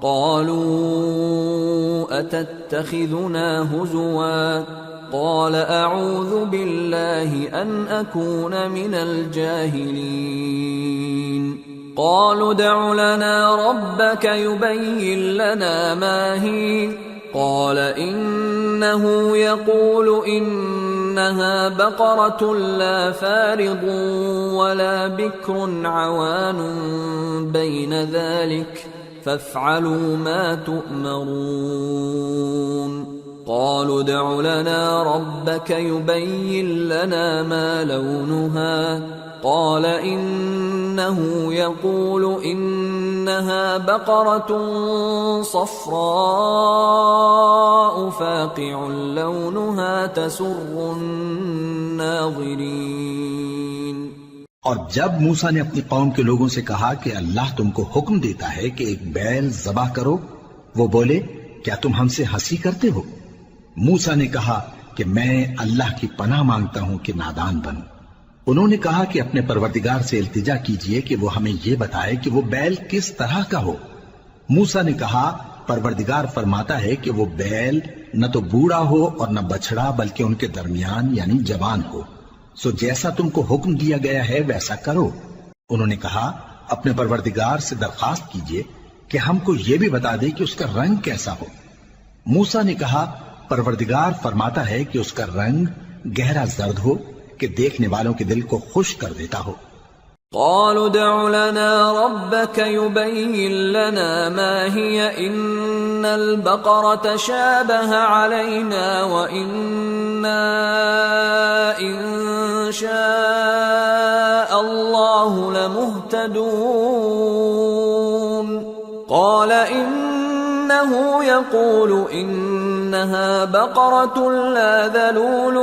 قَالُوا أَتَتَّخِذُنَا هُزُوًا قَالَ أَعُوذُ بِاللَّهِ أَنْ أَكُونَ مِنَ الْجَاهِلِينَ قَالُوا ادْعُ لَنَا رَبَّكَ يُبَيِّن لَّنَا مَا هِيَ قال إنه يقول إنها بقرة لا فارض ولا بكر عوان بين ذلك فافعلوا ما تؤمرون قالوا ادع لنا ربك يبين لنا ما لونها قال إنه يقول إنها بقرة صفراء فاقع لونها تسر الناظرين۔ اور جب موسیٰ نے اپنی قوم کے لوگوں سے کہا کہ اللہ تم کو حکم دیتا ہے کہ ایک بیل ذبح کرو، وہ بولے کیا تم ہم سے ہنسی کرتے ہو؟ موسیٰ نے کہا کہ میں اللہ کی پناہ مانگتا ہوں کہ نادان بنوں۔ انہوں نے کہا کہ اپنے پروردگار سے التجا کیجئے کہ وہ ہمیں یہ بتائے کہ وہ بیل کس طرح کا ہو۔ موسیٰ نے کہا پروردگار فرماتا ہے کہ وہ بیل نہ تو بوڑھا ہو اور نہ بچڑا بلکہ ان کے درمیان یعنی جوان ہو، سو جیسا تم کو حکم دیا گیا ہے ویسا کرو۔ انہوں نے کہا اپنے پروردگار سے درخواست کیجئے کہ ہم کو یہ بھی بتا دے کہ اس کا رنگ کیسا ہو۔ موسیٰ نے کہا پروردگار فرماتا ہے کہ اس کا رنگ گہرا زرد ہو کہ دیکھنے والوں کے دل کو خوش کر دیتا ہو۔ قالوا ادع لنا ربك يبين لنا ما هي إن البقرة شابه علينا وإنا إن شاء الله لمهتدون قال إنه يقول إنها بقرة لا ذلول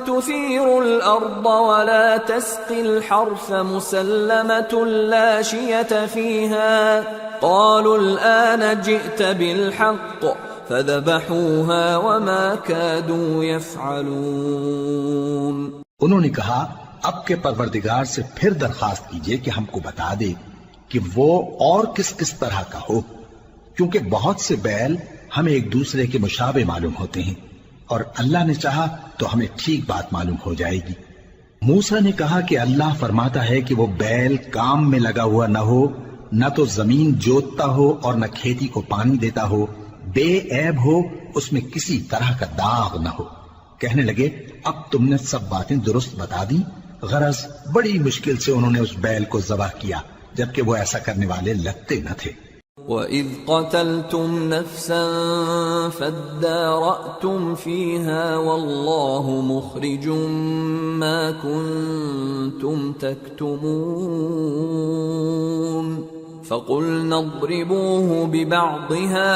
تثير الأرض ولا تسقي الحرث مسلمة لا شية فيها قالوا الآن جئت بالحق فذبحوها وما كادوا يفعلون. انہوں نے کہا اب کے پروردگار سے پھر درخواست کیجئے کہ ہم کو بتا دے کہ وہ اور کس کس طرح کا ہو، کیونکہ بہت سے بیل ہمیں ایک دوسرے کے مشابہ معلوم ہوتے ہیں، اور اللہ نے چاہا تو ہمیں ٹھیک بات معلوم ہو جائے گی. موسیٰ نے کہا کہ اللہ فرماتا ہے کہ وہ بیل کام میں لگا ہوا نہ ہو، نہ تو زمین جوتتا ہو اور نہ کھیتی کو پانی دیتا ہو، بے عیب ہو، اس میں کسی طرح کا داغ نہ ہو. کہنے لگے اب تم نے سب باتیں درست بتا دی. غرض بڑی مشکل سے انہوں نے اس بیل کو ذبح کیا، جبکہ وہ ایسا کرنے والے لگتے نہ تھے. وَإِذْ قَتَلْتُمْ نَفْسًا فَادَّارَأْتُمْ فِيهَا وَاللَّهُ مُخْرِجٌ مَا كُنْتُمْ تَكْتُمُونَ فَقُلْنَا اضْرِبُوهُ بِبَعْضِهَا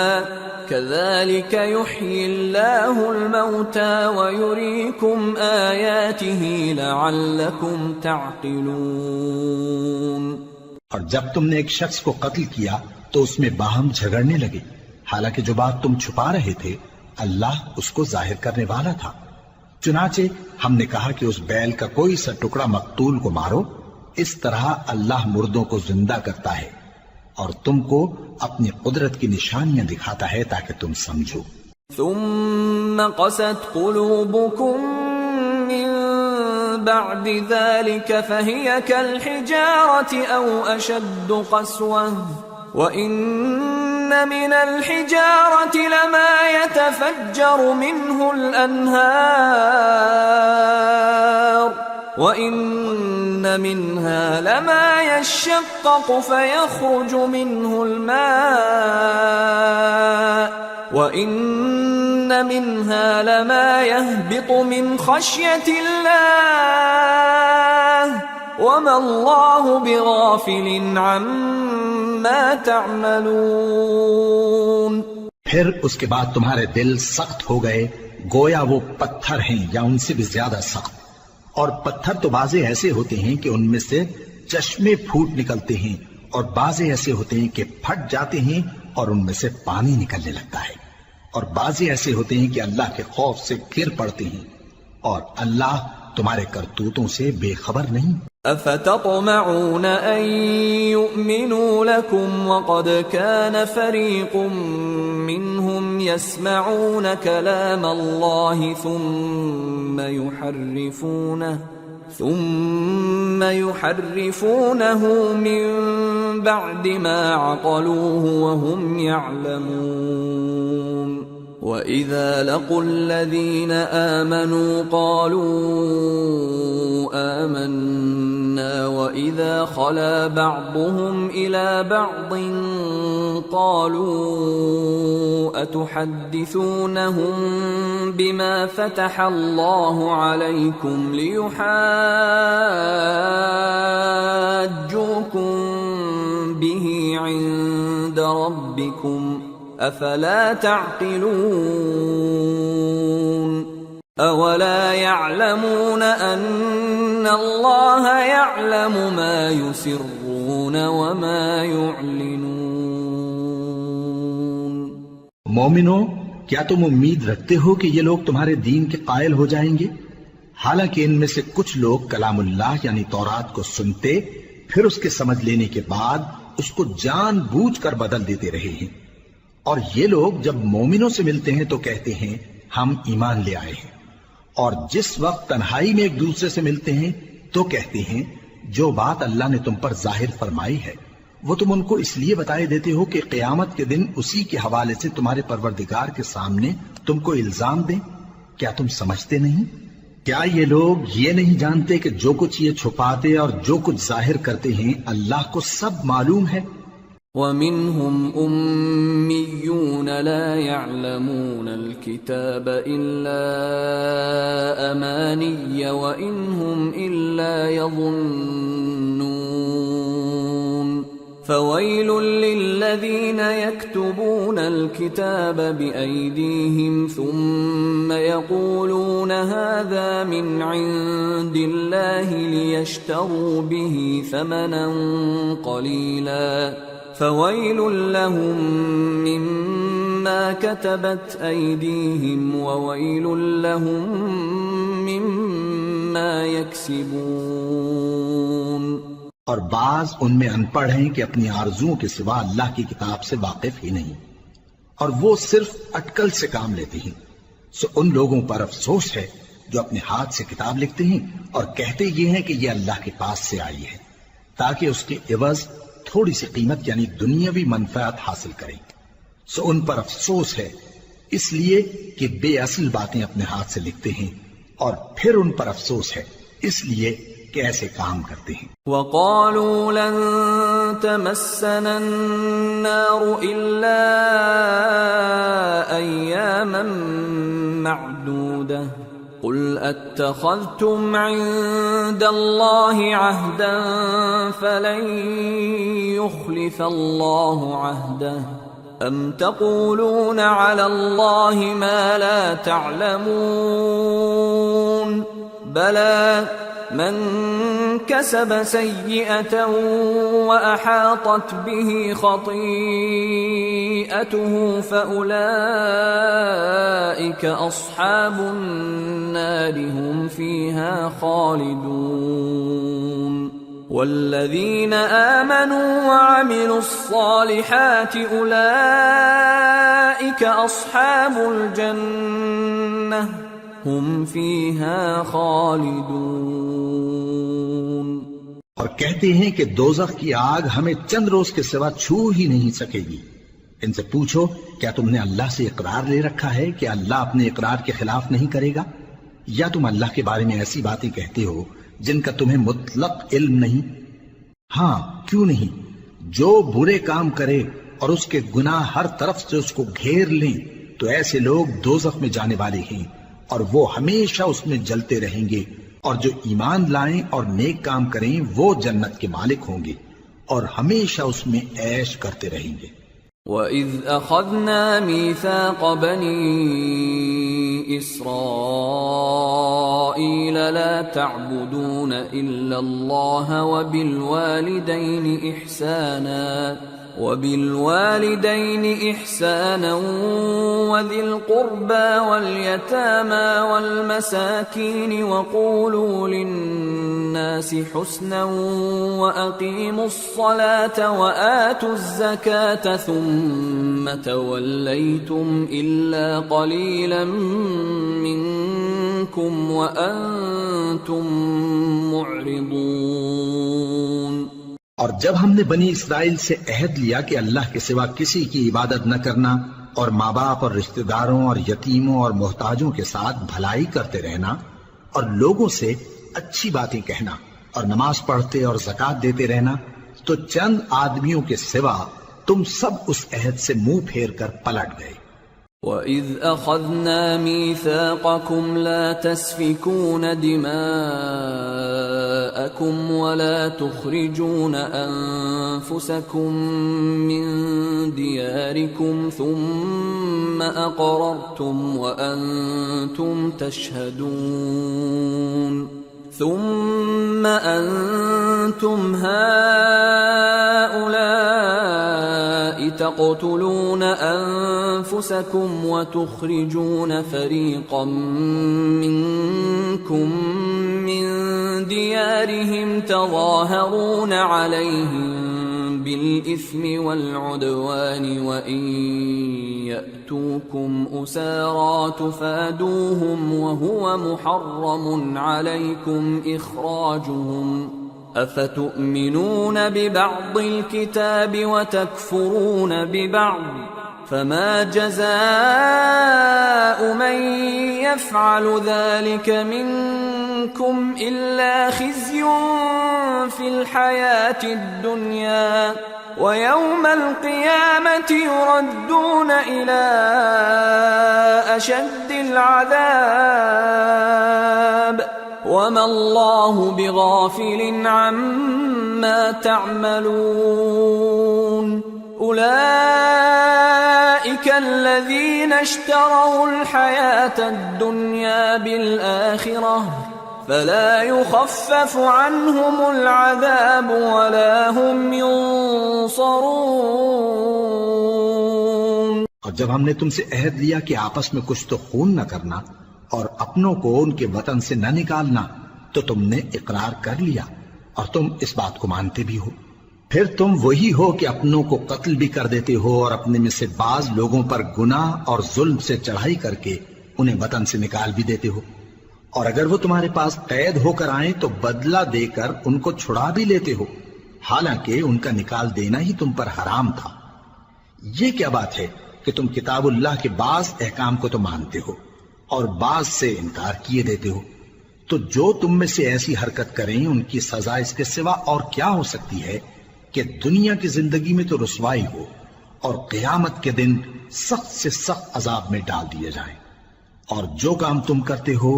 كَذَلِكَ يُحْيِي اللَّهُ الْمَوْتَى وَيُرِيكُمْ آيَاتِهِ لَعَلَّكُمْ تَعْقِلُونَ. اور جب تم نے ایک شخص کو قتل کیا تو اس میں باہم جھگڑنے لگے، حالانکہ جو بات تم چھپا رہے تھے اللہ اس کو ظاہر کرنے والا تھا. چنانچہ ہم نے کہا کہ اس بیل کا کوئی سا ٹکڑا مقتول کو مارو، اس طرح اللہ مردوں کو زندہ کرتا ہے اور تم کو اپنی قدرت کی نشانیاں دکھاتا ہے تاکہ تم سمجھو. ثم قست قلوبكم من بعد ذلك فهي كالحجارة أو أشد قسوة وإن من الحجارة لما يتفجر منه الأنهار وإن منها لما يشقق فيخرج منه الماء وَإِنَّ مِنْهَا لَمَا يَهْبِطُ مِنْ خَشْيَةِ اللَّهِ وَمَا اللَّهُ بِغَافِلٍ عَمَّا تَعْمَلُونَ. پھر اس کے بعد تمہارے دل سخت ہو گئے گویا وہ پتھر ہیں یا ان سے بھی زیادہ سخت. اور پتھر تو بعضے ایسے ہوتے ہیں کہ ان میں سے چشمے پھوٹ نکلتے ہیں، اور بعضے ایسے ہوتے ہیں کہ پھٹ جاتے ہیں اور ان میں سے پانی نکلنے لگتا ہے، اور بعضے ایسے ہوتے ہیں کہ اللہ کے خوف سے گر پڑتے ہیں، اور اللہ تمہارے کرتوتوں سے بے خبر نہیں. افتطمعون ان يؤمنوا لكم وقد كان فريق منهم يسمعون كلام الله ثم يحرفونه من بعد ما عقلوه وهم يعلمون. وَإِذَا لَقُوا الَّذِينَ آمَنُوا قَالُوا آمَنَّا وَإِذَا خَلَا بَعْضُهُمْ إِلَى بَعْضٍ قَالُوا أَتُحَدِّثُونَهُم بِمَا فَتَحَ اللَّهُ عَلَيْكُمْ لِيُحَاجُّوكُم بِهِ عِندَ رَبِّكُمْ افلا تعقلون. اولا يعلمون ان الله يعلم ما يسرون وما يعلنون. مومنو، کیا تم امید رکھتے ہو کہ یہ لوگ تمہارے دین کے قائل ہو جائیں گے؟ حالانکہ ان میں سے کچھ لوگ کلام اللہ یعنی تورات کو سنتے پھر اس کے سمجھ لینے کے بعد اس کو جان بوجھ کر بدل دیتے رہے ہیں. اور یہ لوگ جب مومنوں سے ملتے ہیں تو کہتے ہیں ہم ایمان لے آئے ہیں، اور جس وقت تنہائی میں ایک دوسرے سے ملتے ہیں تو کہتے ہیں جو بات اللہ نے تم پر ظاہر فرمائی ہے وہ تم ان کو اس لیے بتائے دیتے ہو کہ قیامت کے دن اسی کے حوالے سے تمہارے پروردگار کے سامنے تم کو الزام دیں. کیا تم سمجھتے نہیں؟ کیا یہ لوگ یہ نہیں جانتے کہ جو کچھ یہ چھپاتے اور جو کچھ ظاہر کرتے ہیں اللہ کو سب معلوم ہے؟ وَمِنْهُمْ أُمِّيُّونَ لَا يَعْلَمُونَ الْكِتَابَ إِلَّا أَمَانِيَّ وَإِنْ هُمْ إِلَّا يَظُنُّونَ فويل للذين يكتبون الكتاب بأيديهم ثم يقولون هذا من عند الله ليشتروا به ثمنا قليلا فويل لهم مما كتبت أيديهم وويل لهم مما يكسبون۔ اور بعض ان میں ان پڑھ ہیں کہ اپنی آرزوؤں کے سوا اللہ کی کتاب سے واقف ہی نہیں، اور وہ صرف اٹکل سے کام لیتے ہیں۔ سو ان لوگوں پر افسوس ہے جو اپنے ہاتھ سے کتاب لکھتے ہیں اور کہتے یہ ہیں کہ یہ اللہ کے پاس سے آئی ہے، تاکہ اس کے عوض تھوڑی سی قیمت یعنی دنیاوی منفعت حاصل کریں۔ سو ان پر افسوس ہے اس لیے کہ بے اصل باتیں اپنے ہاتھ سے لکھتے ہیں، اور پھر ان پر افسوس ہے اس لیے کہ ایسے کام کرتے ہیں۔ وَقَالُوا لَن تَمَسَّنَا النَّارُ إِلَّا أَيَّامًا مَّعْدُودَةً قُلْ أَتَّخَذْتُمْ عِندَ اللَّهِ عَهْدًا فَلَن يُخْلِفَ اللَّهُ عَهْدَهُ أَمْ تَقُولُونَ عَلَى اللَّهِ مَا لَا تَعْلَمُونَ بَلَى من كسب سيئة وأحاطت به خطيئته فأولئك أصحاب النار هم فيها خالدون والذين آمنوا وعملوا الصالحات أولئك أصحاب الجنة ہم فیہا خالدون۔ اور کہتے ہیں کہ دوزخ کی آگ ہمیں چند روز کے سوا چھو ہی نہیں سکے گی۔ ان سے پوچھو کیا تم نے اللہ سے اقرار لے رکھا ہے کہ اللہ اپنے اقرار کے خلاف نہیں کرے گا، یا تم اللہ کے بارے میں ایسی باتیں کہتے ہو جن کا تمہیں مطلق علم نہیں؟ ہاں کیوں نہیں، جو برے کام کرے اور اس کے گناہ ہر طرف سے اس کو گھیر لیں تو ایسے لوگ دوزخ میں جانے والے ہیں، اور وہ ہمیشہ اس میں جلتے رہیں گے، اور جو ایمان لائیں اور نیک کام کریں وہ جنت کے مالک ہوں گے اور ہمیشہ اس میں عیش کرتے رہیں گے۔ وَإِذْ أَخَذْنَا مِيثَاقَ بَنِي إِسْرَائِيلَ لَا تَعْبُدُونَ إِلَّا اللَّهَ وَبِالْوَالِدَيْنِ إِحْسَانًا وَذِي الْقُرْبَى وَالْيَتَامَى وَالْمَسَاكِينِ وَقُولُوا لِلنَّاسِ حُسْنًا وَأَقِيمُوا الصَّلَاةَ وَآتُوا الزَّكَاةَ ثُمَّ تَوَلَّيْتُمْ إِلَّا قَلِيلًا مِّنكُمْ وَأَنتُمْ مُعْرِضُونَ۔ اور جب ہم نے بنی اسرائیل سے عہد لیا کہ اللہ کے سوا کسی کی عبادت نہ کرنا، اور ماں باپ اور رشتہ داروں اور یتیموں اور محتاجوں کے ساتھ بھلائی کرتے رہنا، اور لوگوں سے اچھی باتیں کہنا، اور نماز پڑھتے اور زکوٰۃ دیتے رہنا، تو چند آدمیوں کے سوا تم سب اس عہد سے منہ پھیر کر پلٹ گئے۔ وَإِذْ أَخَذْنَا مِيثَاقَكُمْ لَا تَسْفِكُونَ دِمَاءَكُمْ وَلَا تُخْرِجُونَ أَنفُسَكُمْ مِنْ دِيَارِكُمْ ثُمَّ أَقْرَرْتُمْ وَأَنْتُمْ تَشْهَدُونَ ثُمَّ أَنْتُمْ هَؤُلَاءِ تَقْتُلُونَ أَنفُسَكُمْ وَتُخْرِجُونَ فَرِيقًا مِّنكُمْ مِنْ دِيَارِهِمْ تَظَاهَرُونَ عَلَيْهِمْ بِالْإِثْمِ وَالْعُدْوَانِ وَإِنْ يَأْتُوكُمْ أُسَارَى تُفَادُوهُمْ وَهُوَ مُحَرَّمٌ عَلَيْكُمْ إِخْرَاجُهُمْ أَفَتُؤْمِنُونَ بِبَعْضِ الْكِتَابِ وَتَكْفُرُونَ بِبَعْضٍ فَمَا جَزَاءُ مَنْ يَفْعَلُ ذَلِكَ مِنْكُمْ إِلَّا خِزْيٌ فِي الْحَيَاةِ الدُّنْيَا وَيَوْمَ الْقِيَامَةِ يُرَدُّونَ إِلَى أَشَدِّ الْعَذَابِ وما الله بغافل عما تعملون أولئك الذين اشتروا الحياة الدنيا بالآخرة فلا يخفف عنهم العذاب ولا هم ينصرون۔ اور جب ہم نے تم سے عہد لیا کہ آپس میں کچھ تو خون نہ کرنا اور اپنوں کو ان کے وطن سے نہ نکالنا، تو تم نے اقرار کر لیا اور تم اس بات کو مانتے بھی ہو۔ پھر تم وہی ہو کہ اپنوں کو قتل بھی کر دیتے ہو اور اپنے میں سے بعض لوگوں پر گناہ اور ظلم سے چڑھائی کر کے انہیں وطن سے نکال بھی دیتے ہو، اور اگر وہ تمہارے پاس قید ہو کر آئیں تو بدلہ دے کر ان کو چھڑا بھی لیتے ہو، حالانکہ ان کا نکال دینا ہی تم پر حرام تھا۔ یہ کیا بات ہے کہ تم کتاب اللہ کے بعض احکام کو تو مانتے ہو اور بعض سے انکار کیے دیتے ہو؟ تو جو تم میں سے ایسی حرکت کریں ان کی سزا اس کے سوا اور کیا ہو سکتی ہے کہ دنیا کی زندگی میں تو رسوائی ہو اور قیامت کے دن سخت سے سخت عذاب میں ڈال دیے جائیں۔ اور جو کام تم کرتے ہو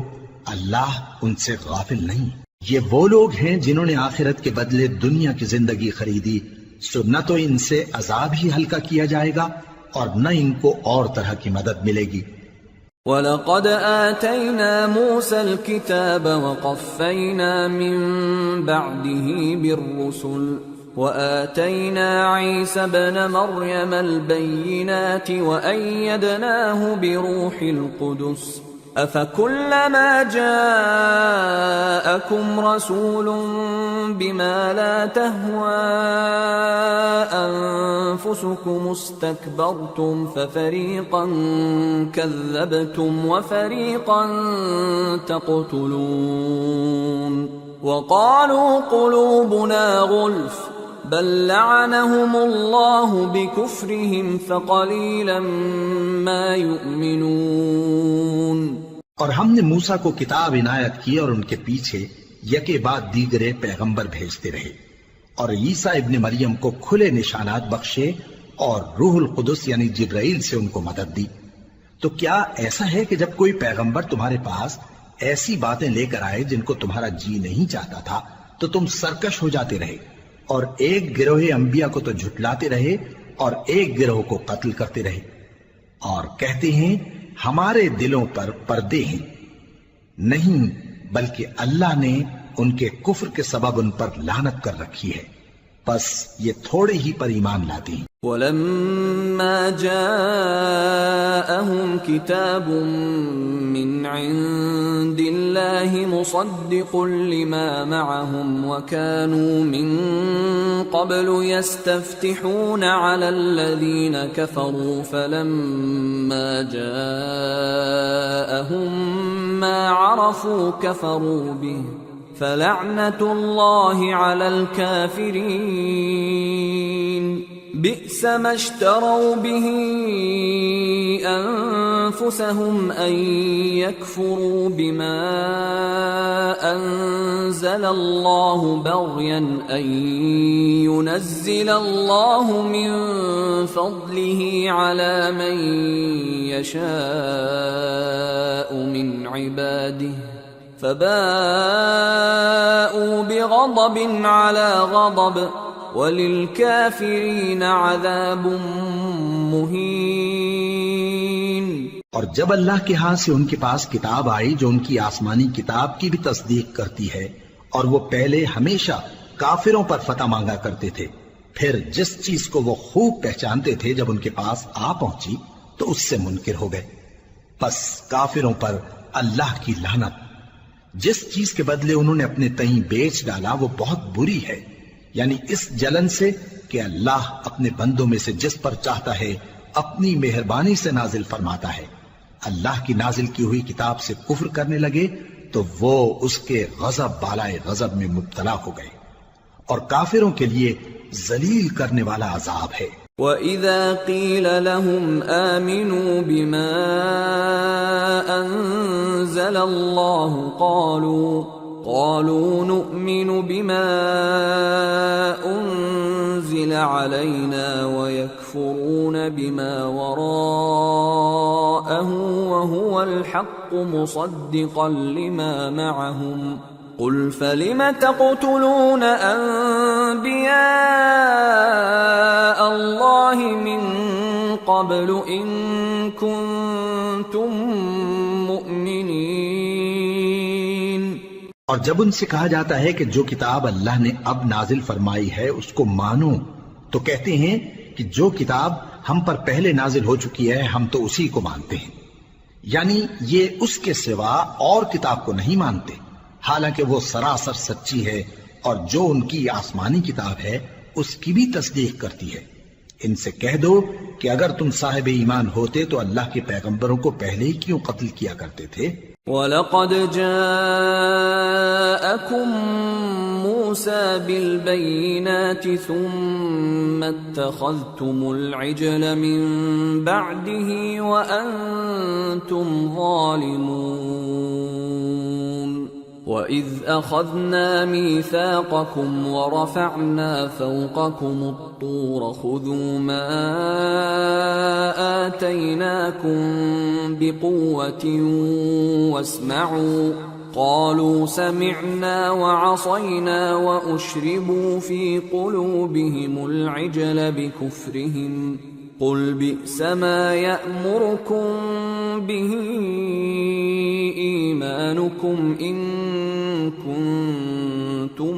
اللہ ان سے غافل نہیں۔ یہ وہ لوگ ہیں جنہوں نے آخرت کے بدلے دنیا کی زندگی خریدی، سو نہ تو ان سے عذاب ہی ہلکا کیا جائے گا اور نہ ان کو اور طرح کی مدد ملے گی۔ وَلَقَدْ آتَيْنَا مُوسَى الْكِتَابَ وَقَفَّيْنَا مِن بَعْدِهِ بِالرُّسُلِ وَآتَيْنَا عِيسَى ابْنَ مَرْيَمَ الْبَيِّنَاتِ وَأَيَّدْنَاهُ بِرُوحِ الْقُدُسِ أَفَكُلَّمَا جَاءَكُمْ رَسُولٌ بِمَا لَا تَهْوَى أَنفُسُكُمُ اسْتَكْبَرْتُمْ فَفَرِيقًا كَذَّبْتُمْ وَفَرِيقًا تَقْتُلُونَ وَقَالُوا قُلُوبُنَا غُلْفٌ بَل لَّعَنَهُمُ اللَّهُ بِكُفْرِهِمْ فَقَلِيلًا مَّا يُؤْمِنُونَ۔ اور ہم نے موسیٰ کو کتاب عنایت کی اور ان کے پیچھے یکے بعد دیگرے پیغمبر بھیجتے رہے، اور عیسیٰ ابن مریم کو کھلے نشانات بخشے اور روح القدس یعنی جبرائیل سے ان کو مدد دی۔ تو کیا ایسا ہے کہ جب کوئی پیغمبر تمہارے پاس ایسی باتیں لے کر آئے جن کو تمہارا جی نہیں چاہتا تھا تو تم سرکش ہو جاتے رہے، اور ایک گروہ انبیاء کو تو جھٹلاتے رہے اور ایک گروہ کو قتل کرتے رہے، اور کہتے ہیں ہمارے دلوں پر پردے ہیں؟ نہیں، بلکہ اللہ نے ان کے کفر کے سبب ان پر لعنت کر رکھی ہے، پس یہ تھوڑے ہی پر ایمان لاتے ہیں۔ وَلَمَّا جَاءَهُمْ كِتَابٌ مِّنْ عِندِ اللَّهِ مُصَدِّقٌ لِّمَا مَعَهُمْ وَكَانُوا مِن قَبْلُ يَسْتَفْتِحُونَ عَلَى الَّذِينَ كَفَرُوا فَلَمَّا جَاءَهُم مَّا عَرَفُوا كَفَرُوا بِهِ فَلَعْنَةُ اللَّهِ عَلَى الْكَافِرِينَ بئس ما اشتروا به أنفسهم أن يكفروا بما أنزل الله بغيا أن ينزل الله من فضله على من يشاء من عباده فباءوا بغضب على غضب وَلِلْكَافِرِينَ عَذَابٌ مُّهِينٌ۔ اور جب اللہ کے ہاں سے ان کے پاس کتاب آئی جو ان کی آسمانی کتاب کی بھی تصدیق کرتی ہے، اور وہ پہلے ہمیشہ کافروں پر فتح مانگا کرتے تھے، پھر جس چیز کو وہ خوب پہچانتے تھے جب ان کے پاس آ پہنچی تو اس سے منکر ہو گئے، پس کافروں پر اللہ کی لعنت۔ جس چیز کے بدلے انہوں نے اپنے تئیں بیچ ڈالا وہ بہت بری ہے، یعنی اس جلن سے کہ اللہ اپنے بندوں میں سے جس پر چاہتا ہے اپنی مہربانی سے نازل فرماتا ہے۔ اللہ کی نازل کی ہوئی کتاب سے کفر کرنے لگے تو وہ اس کے غضب بالائے غضب میں مبتلا ہو گئے، اور کافروں کے لیے ذلیل کرنے والا عذاب ہے۔ وَإِذَا قِيلَ لَهُمْ آمِنُوا بِمَا أَنزَلَ اللَّهُ قالوا نؤمن بما أنزل علينا ويكفرون بما وراءه قرأه وهو الحق مصدقا لما معهم قل فلم تقتلون أنبياء الله من قبل إن كنتم مؤمنين۔ اور جب ان سے کہا جاتا ہے کہ جو کتاب اللہ نے اب نازل فرمائی ہے اس کو مانو، تو کہتے ہیں کہ جو کتاب ہم پر پہلے نازل ہو چکی ہے ہم تو اسی کو مانتے ہیں، یعنی یہ اس کے سوا اور کتاب کو نہیں مانتے، حالانکہ وہ سراسر سچی ہے اور جو ان کی آسمانی کتاب ہے اس کی بھی تصدیق کرتی ہے۔ ان سے کہہ دو کہ اگر تم صاحب ایمان ہوتے تو اللہ کے پیغمبروں کو پہلے ہی کیوں قتل کیا کرتے تھے؟ وَلَقَدْ جَاءَكُم مُوسَى بِالْبَيِّنَاتِ ثُمَّ اتَّخَذْتُمُ الْعِجْلَ مِن بَعْدِهِ وَأَنتُمْ ظَالِمُونَ وَإِذْ أَخَذْنَا مِيثَاقَكُمْ وَرَفَعْنَا فَوْقَكُمُ الطُّورَ خُذُوا مَا آتَيْنَاكُمْ بِقُوَّةٍ وَاسْمَعُوا قَالُوا سَمِعْنَا وَعَصَيْنَا وَأُشْرِبُوا فِي قُلُوبِهِمُ الْعِجْلَ بِكُفْرِهِمْ قُلْ بِئْسَ مَا يَأْمُرُكُمْ بِهِ إِيمَانُكُمْ إِن كُنتُم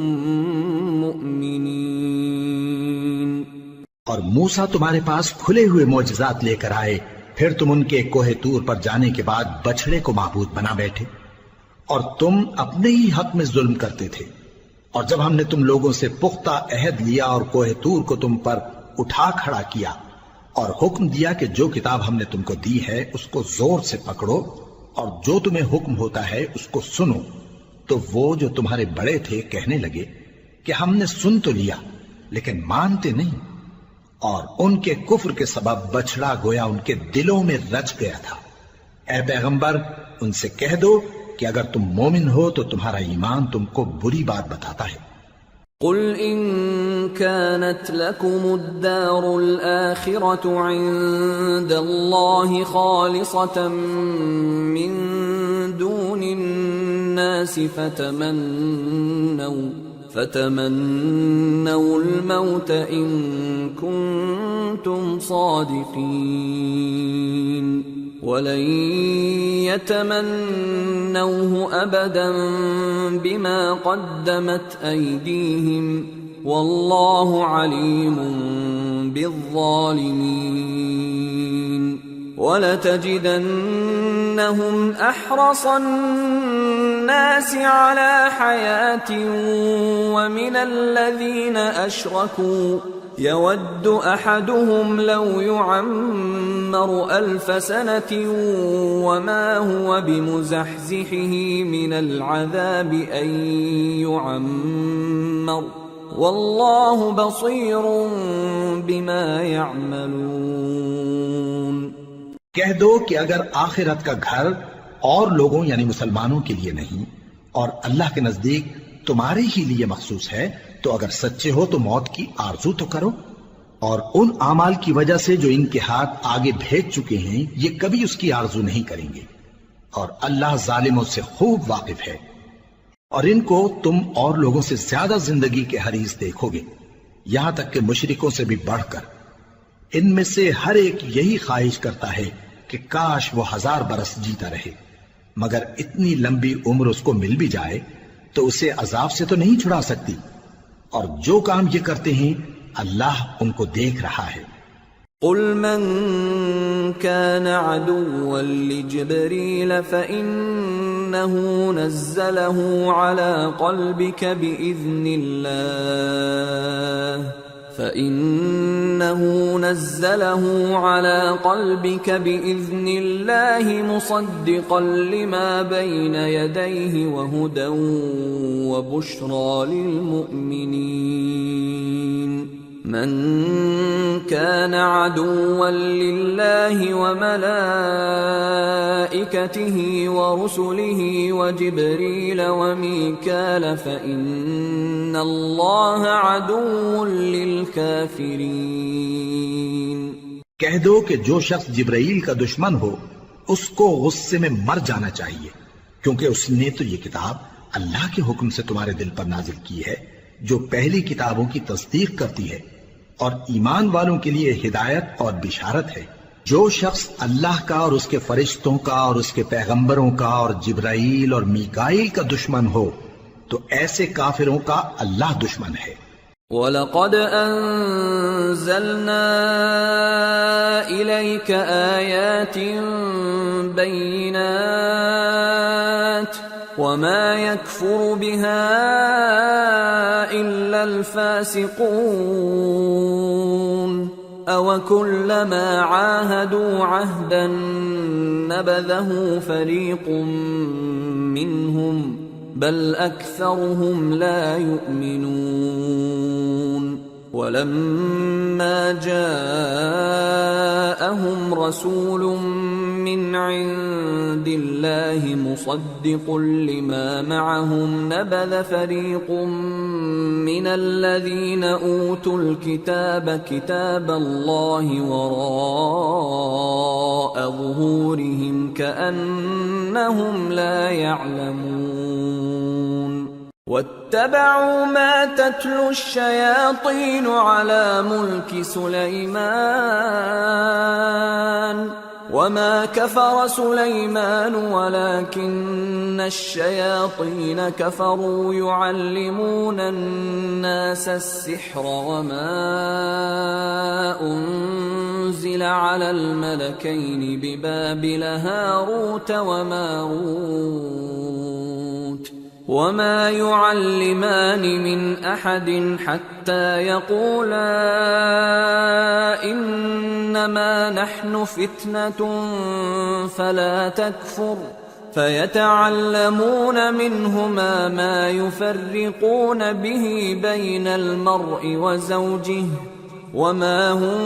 مُّؤْمِنِينَ۔ اور موسیٰ تمہارے پاس کھلے ہوئے معجزات لے کر آئے، پھر تم ان کے کوہ طور پر جانے کے بعد بچڑے کو معبود بنا بیٹھے، اور تم اپنے ہی حق میں ظلم کرتے تھے۔ اور جب ہم نے تم لوگوں سے پختہ عہد لیا اور کوہ طور کو تم پر اٹھا کھڑا کیا اور حکم دیا کہ جو کتاب ہم نے تم کو دی ہے اس کو زور سے پکڑو اور جو تمہیں حکم ہوتا ہے اس کو سنو، تو وہ جو تمہارے بڑے تھے کہنے لگے کہ ہم نے سن تو لیا لیکن مانتے نہیں، اور ان کے کفر کے سبب بچڑا گویا ان کے دلوں میں رچ گیا تھا۔ اے پیغمبر ان سے کہہ دو کہ اگر تم مومن ہو تو تمہارا ایمان تم کو بری بات بتاتا ہے۔ قل إن كانت لكم الدار الآخرة عند الله خالصة من دون الناس فتمنوا الموت إن كنتم صادقين ولن يتمنوه أبدا بما قدمت أيديهم والله عليم بالظالمين ولتجدنهم أحرص الناس على حياة ومن الذين أشركوا يود أحدهم لو يعمر 1000 سنة وما هو بمزحزحه من العذاب أن يعمر والله بصير بما يعملون۔ کہہ دو کہ اگر آخرت کا گھر اور لوگوں یعنی مسلمانوں کے لیے نہیں اور اللہ کے نزدیک تمہارے ہی لیے مخصوص ہے تو اگر سچے ہو تو موت کی آرزو تو کرو، اور ان اعمال کی وجہ سے جو ان کے ہاتھ آگے بھیج چکے ہیں یہ کبھی اس کی آرزو نہیں کریں گے، اور اللہ ظالموں سے خوب واقف ہے۔ اور ان کو تم اور لوگوں سے زیادہ زندگی کے حریص دیکھو گے، یہاں تک کہ مشرکوں سے بھی بڑھ کر۔ ان میں سے ہر ایک یہی خواہش کرتا ہے کہ کاش وہ 1000 برس جیتا رہے، مگر اتنی لمبی عمر اس کو مل بھی جائے تو اسے عذاب سے تو نہیں چھڑا سکتی، اور جو کام یہ کرتے ہیں اللہ ان کو دیکھ رہا ہے۔ قل من كان عدوا لجبريل فإنه نزله على قلبك بإذن الله مصدقا لما بين يديه وهدى وبشرى للمؤمنين من كان عدوا لله وملائكته ورسله وجبريل وميكال فإن الله عدو للكافرين۔ کہہ دو کہ جو شخص جبرائیل کا دشمن ہو اس کو غصے میں مر جانا چاہیے، کیونکہ اس نے تو یہ کتاب اللہ کے حکم سے تمہارے دل پر نازل کی ہے، جو پہلی کتابوں کی تصدیق کرتی ہے اور ایمان والوں کے لیے ہدایت اور بشارت ہے۔ جو شخص اللہ کا اور اس کے فرشتوں کا اور اس کے پیغمبروں کا اور جبرائیل اور میکائیل کا دشمن ہو تو ایسے کافروں کا اللہ دشمن ہے۔ وَلَقَدْ أَنزَلْنَا إِلَيْكَ آيَاتٍ بَيِّنَاتٍ وَمَا يَكْفُرُ بِهَا إِلَّا الْفَاسِقُونَ أَوَكُلَّمَا عَاهَدُوا عَهْدًا نَبَذَهُ فَرِيقٌ مِّنْهُمْ بل أكثرهم لا يؤمنون ولما جاءهم رسول من عند الله مصدق لما معهم نبذ فريق من الذين أوتوا الكتاب كتاب الله وراء ظهورهم كأنهم لا يعلمون واتبعوا ما تتلو الشياطين على ملك سليمان وما كفر سليمان ولكن الشياطين كفروا يعلمون الناس السحر وما أنزل على الملكين ببابل هاروت وماروت وما يعلمان من أحد حتى يقولا إنما نحن فتنة فلا تكفر فيتعلمون منهما ما يفرقون به بين المرء وزوجه وما هم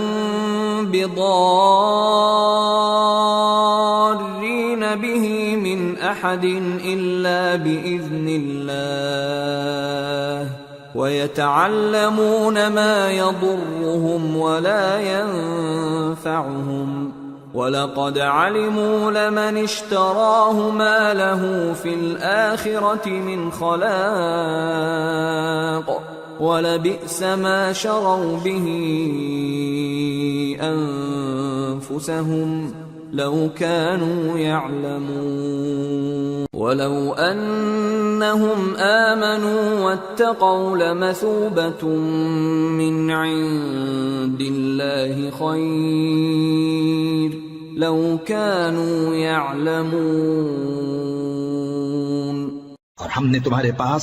بضارين به من أحد إلا بإذن الله ويتعلمون ما يضرهم ولا ينفعهم وَلَقَدْ عَلِمُوا لَمَنِ اشْتَرَاهُ مَا لَهُ فِي الْآخِرَةِ مِنْ خَلَاقٍ وَلَبِئْسَ مَا شَرَوْا بِهِ أَنفُسَهُمْ لَوْ كَانُوا يَعْلَمُونَ وَلَوْ أَنَّهُمْ آمَنُوا وَاتَّقَوْا لَمَثُوبَةٌ مِّنْ عِندِ اللَّهِ خَيْرٌ لَوْ كَانُوا يَعْلَمُونَ۔ اور ہم نے تمہارے پاس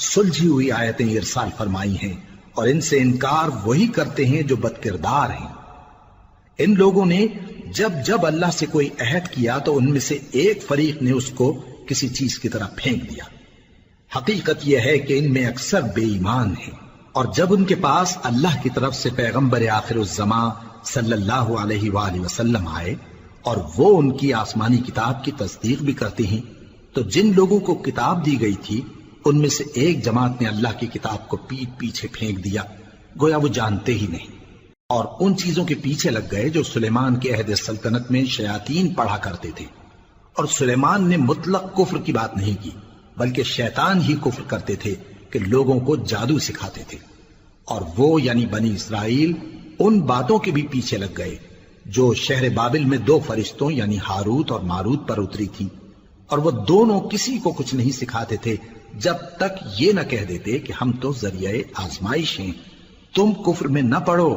سلجھی ہوئی آیتیں ارسال فرمائی ہیں اور ان سے انکار وہی کرتے ہیں جو بد کردار ہیں۔ ان لوگوں نے جب جب اللہ سے کوئی عہد کیا تو ان میں سے ایک فریق نے اس کو کسی چیز کی طرح پھینک دیا۔ حقیقت یہ ہے کہ ان میں اکثر بے ایمان ہیں، اور جب ان کے پاس اللہ کی طرف سے پیغمبر آخر الزمان صلی اللہ علیہ وآلہ وسلم آئے اور وہ ان کی آسمانی کتاب کی تصدیق بھی کرتے ہیں، تو جن لوگوں کو کتاب دی گئی تھی ان میں سے ایک جماعت نے اللہ کی کتاب کو پیٹ پیچھے پھینک دیا، گویا وہ جانتے ہی نہیں، اور ان چیزوں کے پیچھے لگ گئے جو سلیمان کے عہد سلطنت میں شیاطین پڑھا کرتے تھے۔ اور سلیمان نے مطلق کفر کی بات نہیں کی، بلکہ شیطان ہی کفر کرتے تھے کہ لوگوں کو جادو سکھاتے تھے، اور وہ یعنی بنی اسرائیل ان باتوں کے بھی پیچھے لگ گئے جو شہر بابل میں دو فرشتوں یعنی ہاروت اور ماروت پر اتری تھی، اور وہ دونوں کسی کو کچھ نہیں سکھاتے تھے جب تک یہ نہ کہہ دیتے کہ ہم تو ذریعہ آزمائش ہیں، تم کفر میں نہ پڑو۔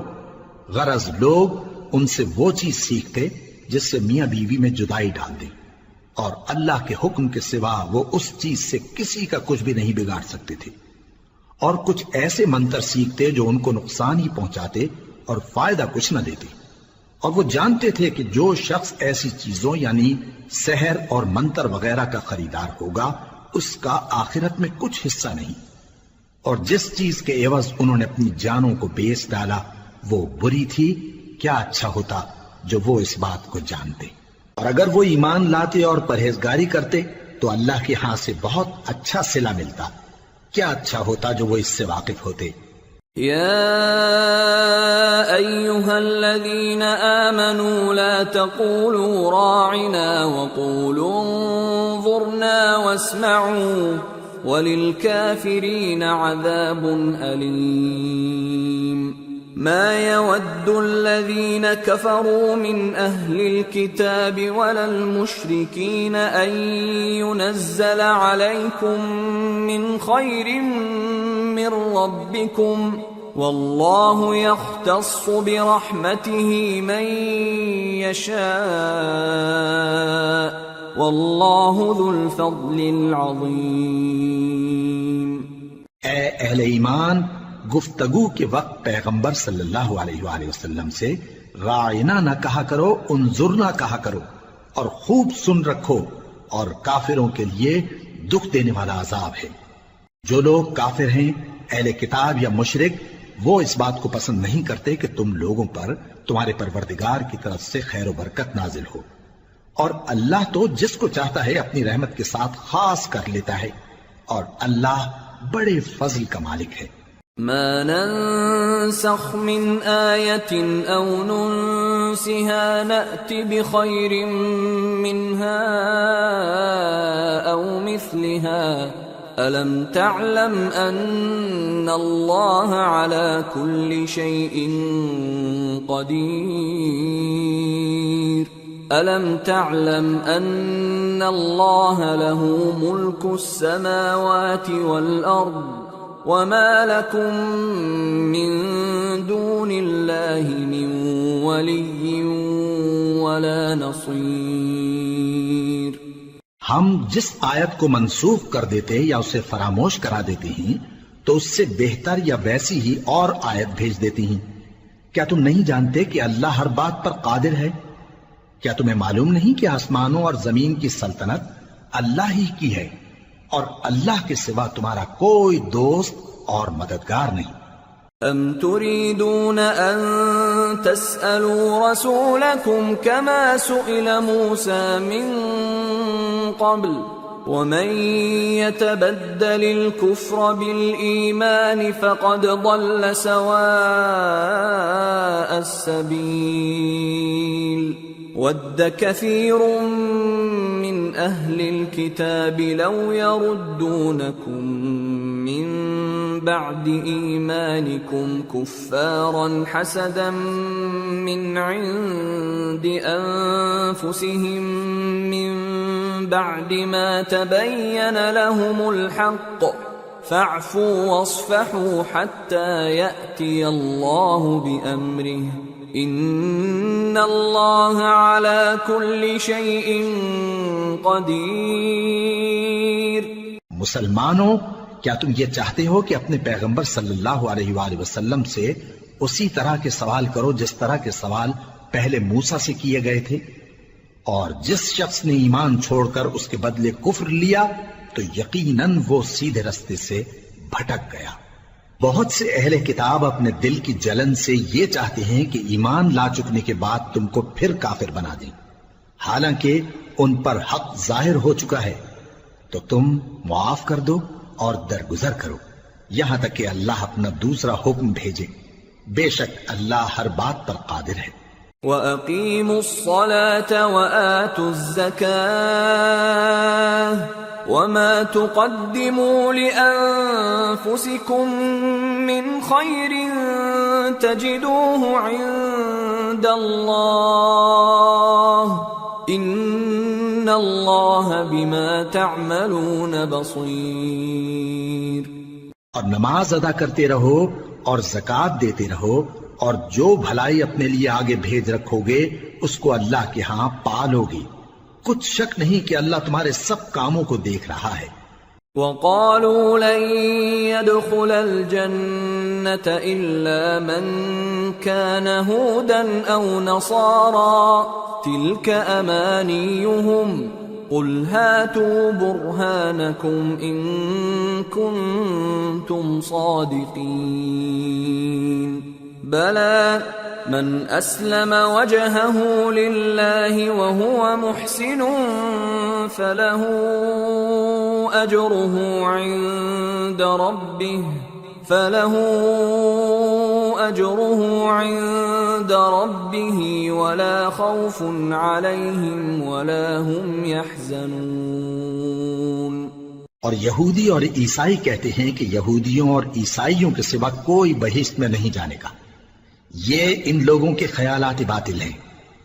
غرض لوگ ان سے وہ چیز سیکھتے جس سے میاں بیوی میں جدائی ڈال دیں، اور اللہ کے حکم کے سوا وہ اس چیز سے کسی کا کچھ بھی نہیں بگاڑ سکتے تھے، اور کچھ ایسے منتر سیکھتے جو ان کو نقصان ہی پہنچاتے اور فائدہ کچھ نہ دیتے، اور وہ جانتے تھے کہ جو شخص ایسی چیزوں یعنی سحر اور منتر وغیرہ کا خریدار ہوگا اس کا آخرت میں کچھ حصہ نہیں، اور جس چیز کے عوض انہوں نے اپنی جانوں کو بیچ ڈالا وہ بری تھی۔ کیا اچھا ہوتا جو وہ اس بات کو جانتے، اور اگر وہ ایمان لاتے اور پرہیزگاری کرتے تو اللہ کے ہاں سے بہت اچھا صلہ ملتا۔ کیا اچھا ہوتا جو وہ اس سے واقف ہوتے۔ يا أيها الذين آمنوا لا تقولوا راعنا وقولوا انظرنا واسمعوا وللكافرين عذاب أليم ما يود الذين كفروا من أهل الكتاب ولا المشركين أن ينزل عليكم من خير من ربكم والله يختص برحمته من يشاء والله ذو الفضل العظیم۔ اے اہل ایمان، گفتگو کے وقت پیغمبر صلی اللہ علیہ وآلہ وسلم سے راعنا نہ کہا کرو، انظرنا کہا کرو، اور خوب سن رکھو، اور کافروں کے لیے دکھ دینے والا عذاب ہے۔ جو لوگ کافر ہیں، اہل کتاب یا مشرک، وہ اس بات کو پسند نہیں کرتے کہ تم لوگوں پر تمہارے پروردگار کی طرف سے خیر و برکت نازل ہو، اور اللہ تو جس کو چاہتا ہے اپنی رحمت کے ساتھ خاص کر لیتا ہے، اور اللہ بڑے فضل کا مالک ہے۔ ما ننسخ من آية أو ننسها نأت بخير منها أو مثلها ألم تعلم أن الله على كل شيء قدير ألم تعلم أن الله له ملك السماوات والأرض وما لكم من دون الله من ولي ولا نصير۔ ہم جس آیت کو منسوخ کر دیتے یا اسے فراموش کرا دیتے ہیں تو اس سے بہتر یا ویسی ہی اور آیت بھیج دیتی ہیں۔ کیا تم نہیں جانتے کہ اللہ ہر بات پر قادر ہے؟ کیا تمہیں معلوم نہیں کہ آسمانوں اور زمین کی سلطنت اللہ ہی کی ہے، اور اللہ کے سوا تمہارا کوئی دوست اور مددگار نہیں؟ ام تريدون ان تسألوا رسولكم كما سئل موسى من قبل ومن يتبدل الكفر بالإيمان فقد ضل سواء السبيل ود كثير من أهل الكتاب لو يردونكم من بعد إيمانكم كفارا حسدا من عند أنفسهم من بعد ما تبين لهم الحق فاعفوا واصفحوا حتى يأتي الله بأمره إن الله على كل شيء قدير۔ مسلمانوں، کیا تم یہ چاہتے ہو کہ اپنے پیغمبر صلی اللہ علیہ وآلہ وسلم سے اسی طرح کے سوال کرو جس طرح کے سوال پہلے موسیٰ سے کیے گئے تھے؟ اور جس شخص نے ایمان چھوڑ کر اس کے بدلے کفر لیا تو یقیناً وہ سیدھے رستے سے بھٹک گیا۔ بہت سے اہل کتاب اپنے دل کی جلن سے یہ چاہتے ہیں کہ ایمان لا چکنے کے بعد تم کو پھر کافر بنا دیں، حالانکہ ان پر حق ظاہر ہو چکا ہے۔ تو تم معاف کر دو اور درگزر کرو یہاں تک کہ اللہ اپنا دوسرا حکم بھیجے، بے شک اللہ ہر بات پر قادر ہے۔ وَأَقِيمُوا الصَّلَاةَ وَآتُوا الزَّكَاةَ وَمَا تُقَدِّمُوا لِأَنفُسِكُم مِّنْ خَيْرٍ تَجِدُوهُ عِندَ اللَّهِ إِنَّ اللَّهَ بِمَا تَعْمَلُونَ بَصِيرٌ۔ اور نماز ادا کرتے رہو اور زکوٰۃ دیتے رہو، اور جو بھلائی اپنے لیے آگے بھیج رکھو گے اس کو اللہ کے ہاں پالو گے۔ کچھ شک نہیں کہ اللہ تمہارے سب کاموں کو دیکھ رہا ہے۔ وَقَالُوا لَن يَدْخُلَ الْجَنَّةَ إِلَّا مَن كَانَ هُودًا أَوْ نَصَارَىٰ تِلْكَ أَمَانِيُّهُمْ قُلْ هَاتُوا بُرْهَانَكُمْ إِن كُنتُمْ صَادِقِينَ بَلَىٰ مَنْ أَسْلَمَ وَجْهَهُ لِلَّهِ وَهُوَ مُحْسِنٌ فَلَهُ أَجْرُهُ عِندَ رَبِّهِ أجره عند ربه ولا خوف عليهم ولا هم يحزنون۔ اور یہودی اور عیسائی کہتے ہیں کہ یہودیوں اور عیسائیوں کے سوا کوئی بہشت میں نہیں جانے کا۔ یہ ان لوگوں کے خیالات باطل ہیں۔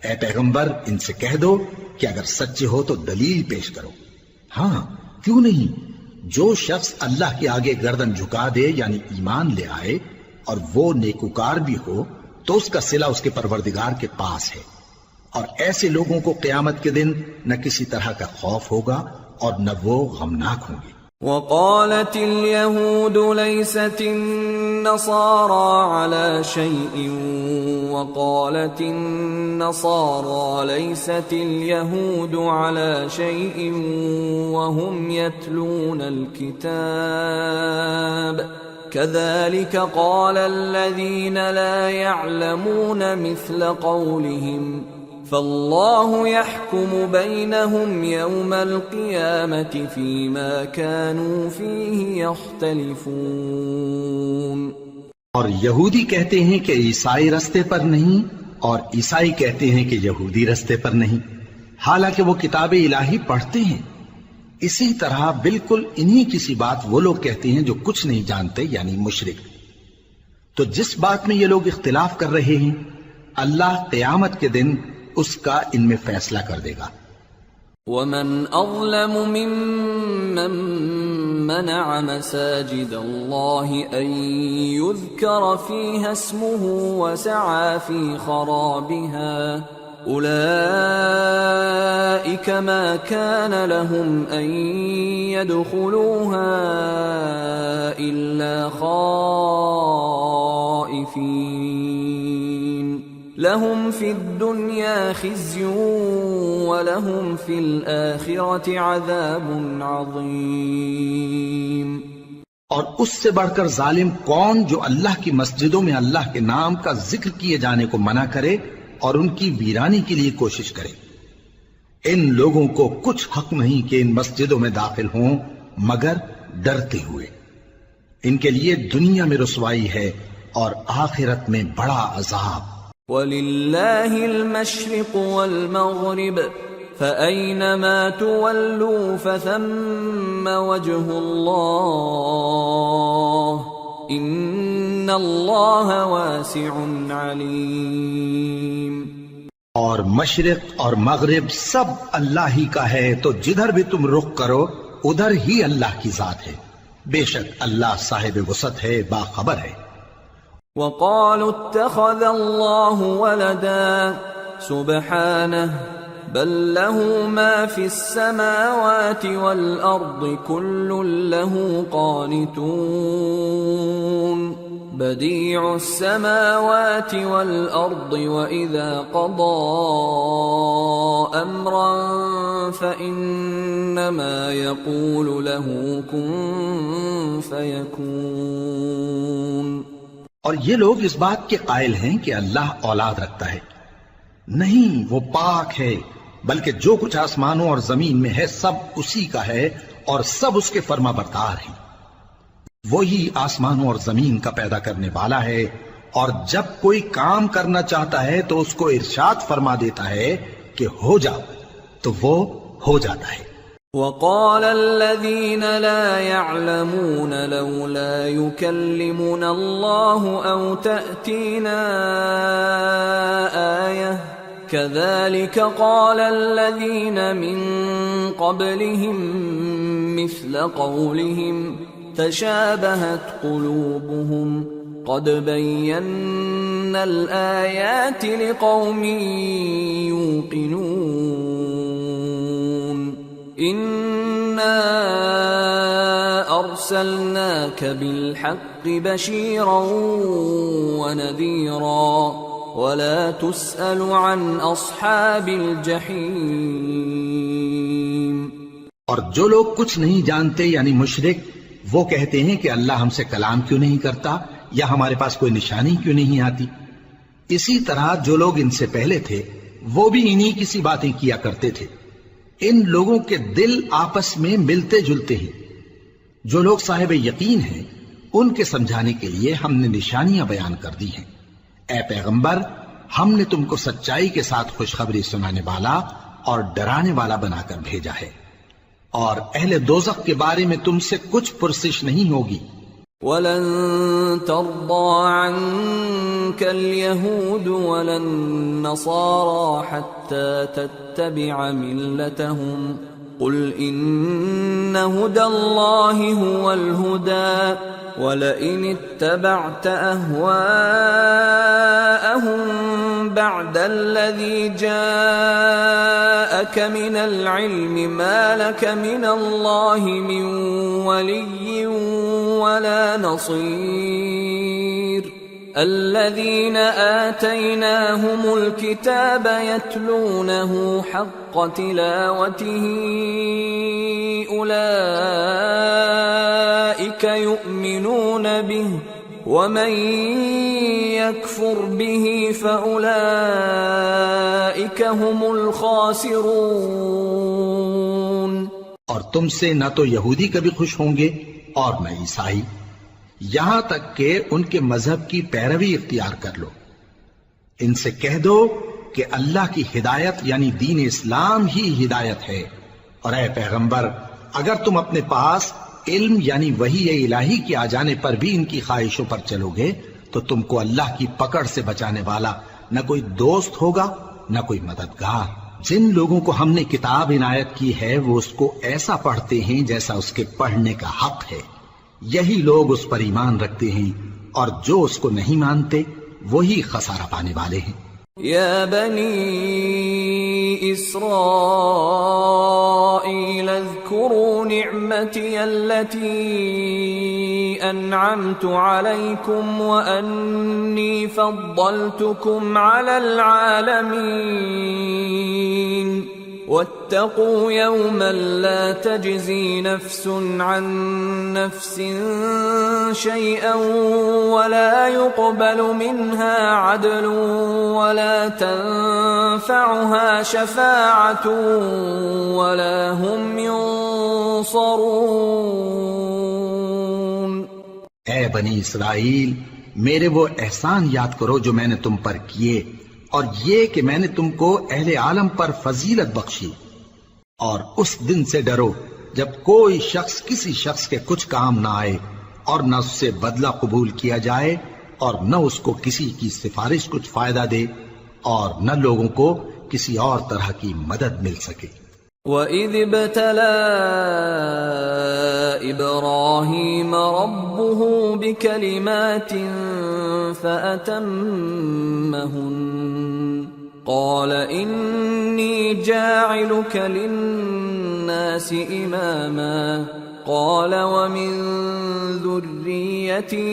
اے پیغمبر ان سے کہہ دو کہ اگر سچے ہو تو دلیل پیش کرو۔ ہاں کیوں نہیں، جو شخص اللہ کے آگے گردن جھکا دے یعنی ایمان لے آئے اور وہ نیکوکار بھی ہو تو اس کا صلہ اس کے پروردگار کے پاس ہے، اور ایسے لوگوں کو قیامت کے دن نہ کسی طرح کا خوف ہوگا اور نہ وہ غمناک ہوں گے۔ وقالت اليهود ليست النصارى على شيء وقالت النصارى ليست اليهود على شيء وهم يتلون الكتاب كذلك قال الذين لا يعلمون مثل قولهم فالله يحكم بينهم يوم القيامة فيما كانوا فيه يختلفون۔ اور یہودی کہتے ہیں کہ عیسائی رستے پر نہیں، اور عیسائی کہتے ہیں کہ یہودی رستے پر نہیں، حالانکہ وہ کتاب الہی پڑھتے ہیں۔ اسی طرح بالکل انہی کسی بات وہ لوگ کہتے ہیں جو کچھ نہیں جانتے یعنی مشرک۔ تو جس بات میں یہ لوگ اختلاف کر رہے ہیں اللہ قیامت کے دن اس کا ان میں فیصلہ کر دے گا۔ وَمَنْ أَظْلَمُ مِمَّنْ مَنَعَ مَسَاجِدَ اللَّهِ أَنْ يُذْكَرَ فِيهَا اسْمُهُ وَسَعَى فِي خَرَابِهَا أُولَئِكَ مَا كَانَ لَهُمْ أَنْ يَدْخُلُوهَا إِلَّا خَائِفِينَ لَهُمْ فِي الدُّنْيَا خِزْيٌ وَلَهُمْ فِي الْآخِرَةِ عَذَابٌ عَظِيمٌ۔ اور اس سے بڑھ کر ظالم کون جو اللہ کی مسجدوں میں اللہ کے نام کا ذکر کیے جانے کو منع کرے اور ان کی ویرانی کے لیے کوشش کرے۔ ان لوگوں کو کچھ حق نہیں کہ ان مسجدوں میں داخل ہوں مگر ڈرتے ہوئے۔ ان کے لیے دنیا میں رسوائی ہے اور آخرت میں بڑا عذاب۔ وَلِلَّهِ الْمَشْرِقُ وَالْمَغْرِبُ فَأَيْنَمَا تُوَلُّوا فَثَمَّ وَجْهُ اللَّهِ إِنَّ اللَّهَ وَاسِعٌ عَلِيمٌ۔ اور مشرق اور مغرب سب اللہ ہی کا ہے، تو جدھر بھی تم رخ کرو ادھر ہی اللہ کی ذات ہے، بے شک اللہ صاحب وسعت ہے، باخبر ہے۔ وَقَالُوا اتَّخَذَ اللَّهُ وَلَدًا سُبْحَانَهُ بَل لَّهُ مَا فِي السَّمَاوَاتِ وَالْأَرْضِ كُلٌّ لَّهُ قَانِتُونَ بَدِيعُ السَّمَاوَاتِ وَالْأَرْضِ وَإِذَا قَضَى أَمْرًا فَإِنَّمَا يَقُولُ لَهُ كُن فَيَكُونُ۔ اور یہ لوگ اس بات کے قائل ہیں کہ اللہ اولاد رکھتا ہے، نہیں، وہ پاک ہے، بلکہ جو کچھ آسمانوں اور زمین میں ہے سب اسی کا ہے اور سب اس کے فرما بردار ہیں۔ وہی آسمانوں اور زمین کا پیدا کرنے والا ہے، اور جب کوئی کام کرنا چاہتا ہے تو اس کو ارشاد فرما دیتا ہے کہ ہو جاؤ، تو وہ ہو جاتا ہے۔ وَقَالَ الَّذِينَ لَا يَعْلَمُونَ لَوْلَا يُكَلِّمُنَا اللَّهُ أَوْ تَأْتِينَا آيَةٌ كَذَلِكَ قَالَ الَّذِينَ مِن قَبْلِهِم مِّثْلَ قَوْلِهِمْ تَشَابَهَتْ قُلُوبُهُمْ قَدْ بَيَّنَّا الْآيَاتِ لِقَوْمٍ يُوقِنُونَ إِنَّا أَرْسَلْنَاكَ بِالْحَقِّ بَشِيرًا وَنَذِيرًا وَلَا تُسْأَلُ عَنْ أَصْحَابِ الْجَحِيمِ۔ اور جو لوگ کچھ نہیں جانتے یعنی مشرک، وہ کہتے ہیں کہ اللہ ہم سے کلام کیوں نہیں کرتا یا ہمارے پاس کوئی نشانی کیوں نہیں آتی۔ اسی طرح جو لوگ ان سے پہلے تھے وہ بھی انہی کسی باتیں کیا کرتے تھے۔ ان لوگوں کے دل آپس میں ملتے جلتے ہیں۔ جو لوگ صاحب یقین ہیں ان کے سمجھانے کے لیے ہم نے نشانیاں بیان کر دی ہیں۔ اے پیغمبر، ہم نے تم کو سچائی کے ساتھ خوشخبری سنانے والا اور ڈرانے والا بنا کر بھیجا ہے، اور اہل دوزخ کے بارے میں تم سے کچھ پرسش نہیں ہوگی۔ وَلَن تَرْضَىٰ عَنكَ الْيَهُودُ وَلَا النَّصَارَىٰ حَتَّىٰ تَتَّبِعَ مِلَّتَهُمْ قُلْ إِنَّ هُدَى اللَّهِ هُوَ الْهُدَىٰ وَلَئِنِ اتَّبَعْتَ أَهْوَاءَهُم بَعْدَ الَّذِي جَاءَكَ مِنَ الْعِلْمِ مَا لَكَ مِنَ اللَّهِ مِن وَلِيٍّ وَلَا نَصِيرٍ الَّذِينَ آتَيْنَاهُمُ الْكِتَابَ يَتْلُونَهُ حَقَّ تِلَاوَتِهِ أُولَئِكَ يُؤْمِنُونَ بِهِ وَمَن يَكْفُرْ بِهِ فَأُولَئِكَ هُمُ الْخَاسِرُونَ۔ اور تم سے نہ تو یہودی کبھی خوش ہوں گے اور نہ عیسائی، یہاں تک کہ ان کے مذہب کی پیروی اختیار کر لو۔ ان سے کہہ دو کہ اللہ کی ہدایت یعنی دین اسلام ہی ہدایت ہے، اور اے پیغمبر اگر تم اپنے پاس علم یعنی وحی الہی کے آ جانے پر بھی ان کی خواہشوں پر چلو گے تو تم کو اللہ کی پکڑ سے بچانے والا نہ کوئی دوست ہوگا نہ کوئی مددگار۔ جن لوگوں کو ہم نے کتاب عنایت کی ہے وہ اس کو ایسا پڑھتے ہیں جیسا اس کے پڑھنے کا حق ہے، یہی لوگ اس پر ایمان رکھتے ہیں، اور جو اس کو نہیں مانتے وہی خسارہ پانے والے ہیں۔ یا بنی اسرائیل اذکروا نعمتی التي انعمت علیکم وانی فضلتکم علی العالمین واتقوا يوما لا تجزي نفس عن نفس شيئا ولا يقبل منها عدل ولا تنفعها شفاعة ولا هم ينصرون۔ اے بنی اسرائیل، میرے وہ احسان یاد کرو جو میں نے تم پر کیے، اور یہ کہ میں نے تم کو اہل عالم پر فضیلت بخشی، اور اس دن سے ڈرو جب کوئی شخص کسی شخص کے کچھ کام نہ آئے، اور نہ اس سے بدلہ قبول کیا جائے، اور نہ اس کو کسی کی سفارش کچھ فائدہ دے، اور نہ لوگوں کو کسی اور طرح کی مدد مل سکے۔ وَإِذِ ابْتَلَىٰ إِبْرَاهِيمَ رَبُّهُ بِكَلِمَاتٍ فَأَتَمَّهُنَّ قَالَ إِنِّي جَاعِلُكَ لِلنَّاسِ إِمَامًا قَالَ وَمِن ذُرِّيَّتِي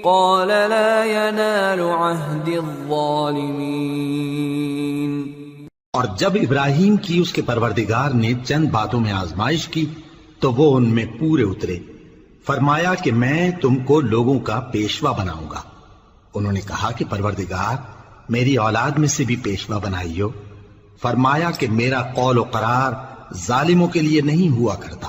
قَالَ لَا يَنَالُ عَهْدِ الظَّالِمِينَ۔ اور جب ابراہیم کی اس کے پروردگار نے چند باتوں میں آزمائش کی تو وہ ان میں پورے اترے۔ فرمایا کہ میں تم کو لوگوں کا پیشوا بناؤں گا۔ انہوں نے کہا کہ پروردگار میری اولاد میں سے بھی پیشوا بنائیو۔ فرمایا کہ میرا قول و قرار ظالموں کے لیے نہیں ہوا کرتا۔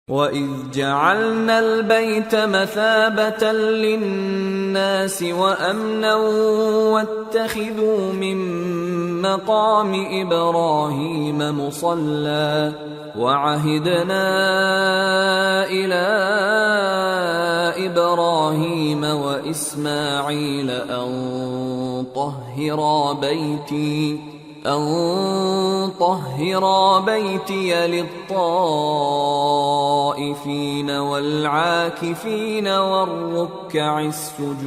وَإِذْ جَعَلْنَا الْبَيْتَ مَثَابَةً لِلنَّاسِ وَأَمْنًا وَاتَّخِذُوا مِن مَّقَامِ إِبْرَاهِيمَ مُصَلًّى وَعَهِدْنَا إِلَىٰ إِبْرَاهِيمَ وَإِسْمَاعِيلَ أَن طَهِّرَا بَيْتِيَ لِلطَّائِفِينَ وَالْعَاكِفِينَ وَالرُّكَّعِ السُّجُودِ۔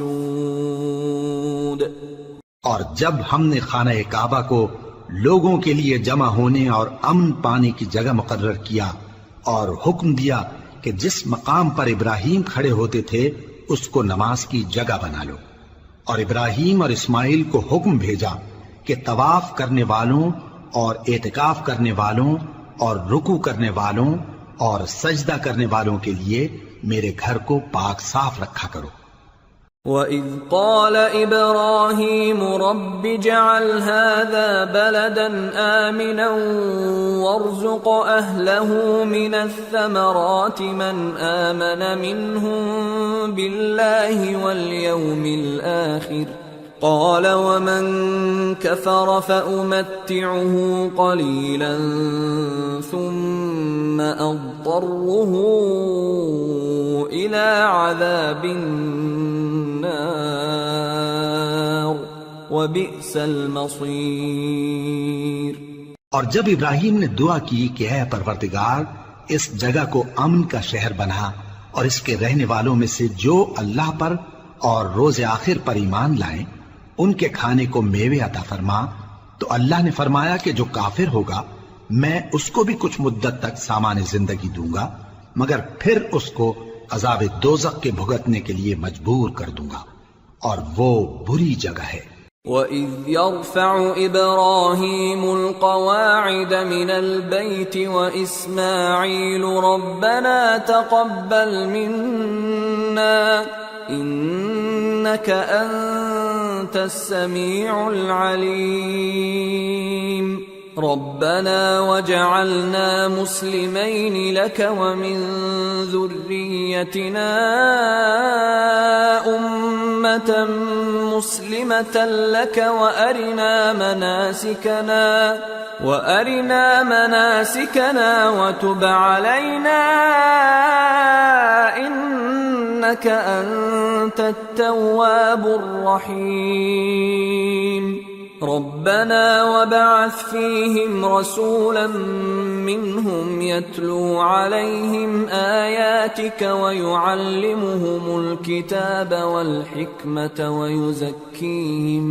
اور جب ہم نے خانہ کعبہ کو لوگوں کے لیے جمع ہونے اور امن پانے کی جگہ مقرر کیا، اور حکم دیا کہ جس مقام پر ابراہیم کھڑے ہوتے تھے اس کو نماز کی جگہ بنا لو، اور ابراہیم اور اسماعیل کو حکم بھیجا کہ طواف کرنے والوں اور اعتکاف کرنے والوں اور رکوع کرنے والوں اور سجدہ کرنے والوں کے لیے میرے گھر کو پاک صاف رکھا کرو۔ وَإِذْ قَالَ إِبْرَاهِيمُ رَبِّ اجْعَلْ هَذَا بَلَدًا آمِنًا وَارْزُقْ أَهْلَهُ مِنَ الثَّمَرَاتِ مَنْ آمَنَ مِنْهُمْ بِاللَّهِ وَالْيَوْمِ الْآخِرِ قَالَ وَمَنْ كَفَرَ فَأُمَتِّعُهُ قَلِيلًا ثُمَّ أَضْطَرُّهُ إِلَى عَذَابِ النَّارِ وَبِئْسَ الْمَصِيرُ۔ اور جب ابراہیم نے دعا کی کہ اے پروردگار اس جگہ کو امن کا شہر بنا اور اس کے رہنے والوں میں سے جو اللہ پر اور روز آخر پر ایمان لائیں ان کے کھانے کو میوے عطا فرما، تو اللہ نے فرمایا کہ جو کافر ہوگا میں اس کو بھی کچھ مدت تک سامان زندگی دوں گا، مگر پھر اس کو عذاب دوزخ کے بھگتنے کے لیے مجبور کر دوں گا، اور وہ بری جگہ ہے۔ وَإِذْ يَرْفَعُ إِبْرَاهِيمُ الْقَوَاعِدَ مِنَ الْبَيْتِ وَإِسْمَاعِيلُ رَبَّنَا تَقَبَّلْ مِنَّا إِنَّكَ أَنْتَ السَّمِيعُ الْعَلِيمُ رَبَّنَا وَاجْعَلْنَا مُسْلِمَيْنِ لَكَ وَمِنْ ذُرِّيَّتِنَا أُمَّةً مُسْلِمَةً لَكَ وَأَرِنَا مَنَاسِكَنَا وَتُبْ عَلَيْنَا إِنَّكَ أَنْتَ التَّوَّابُ الرَّحِيمُ رَبَّنَا وَابْعَثْ فِيهِمْ رَسُولًا مِّنْهُمْ يَتْلُو عَلَيْهِمْ آيَاتِكَ وَيُعَلِّمُهُمُ الْكِتَابَ وَالْحِكْمَةَ وَيُزَكِّيهِمْ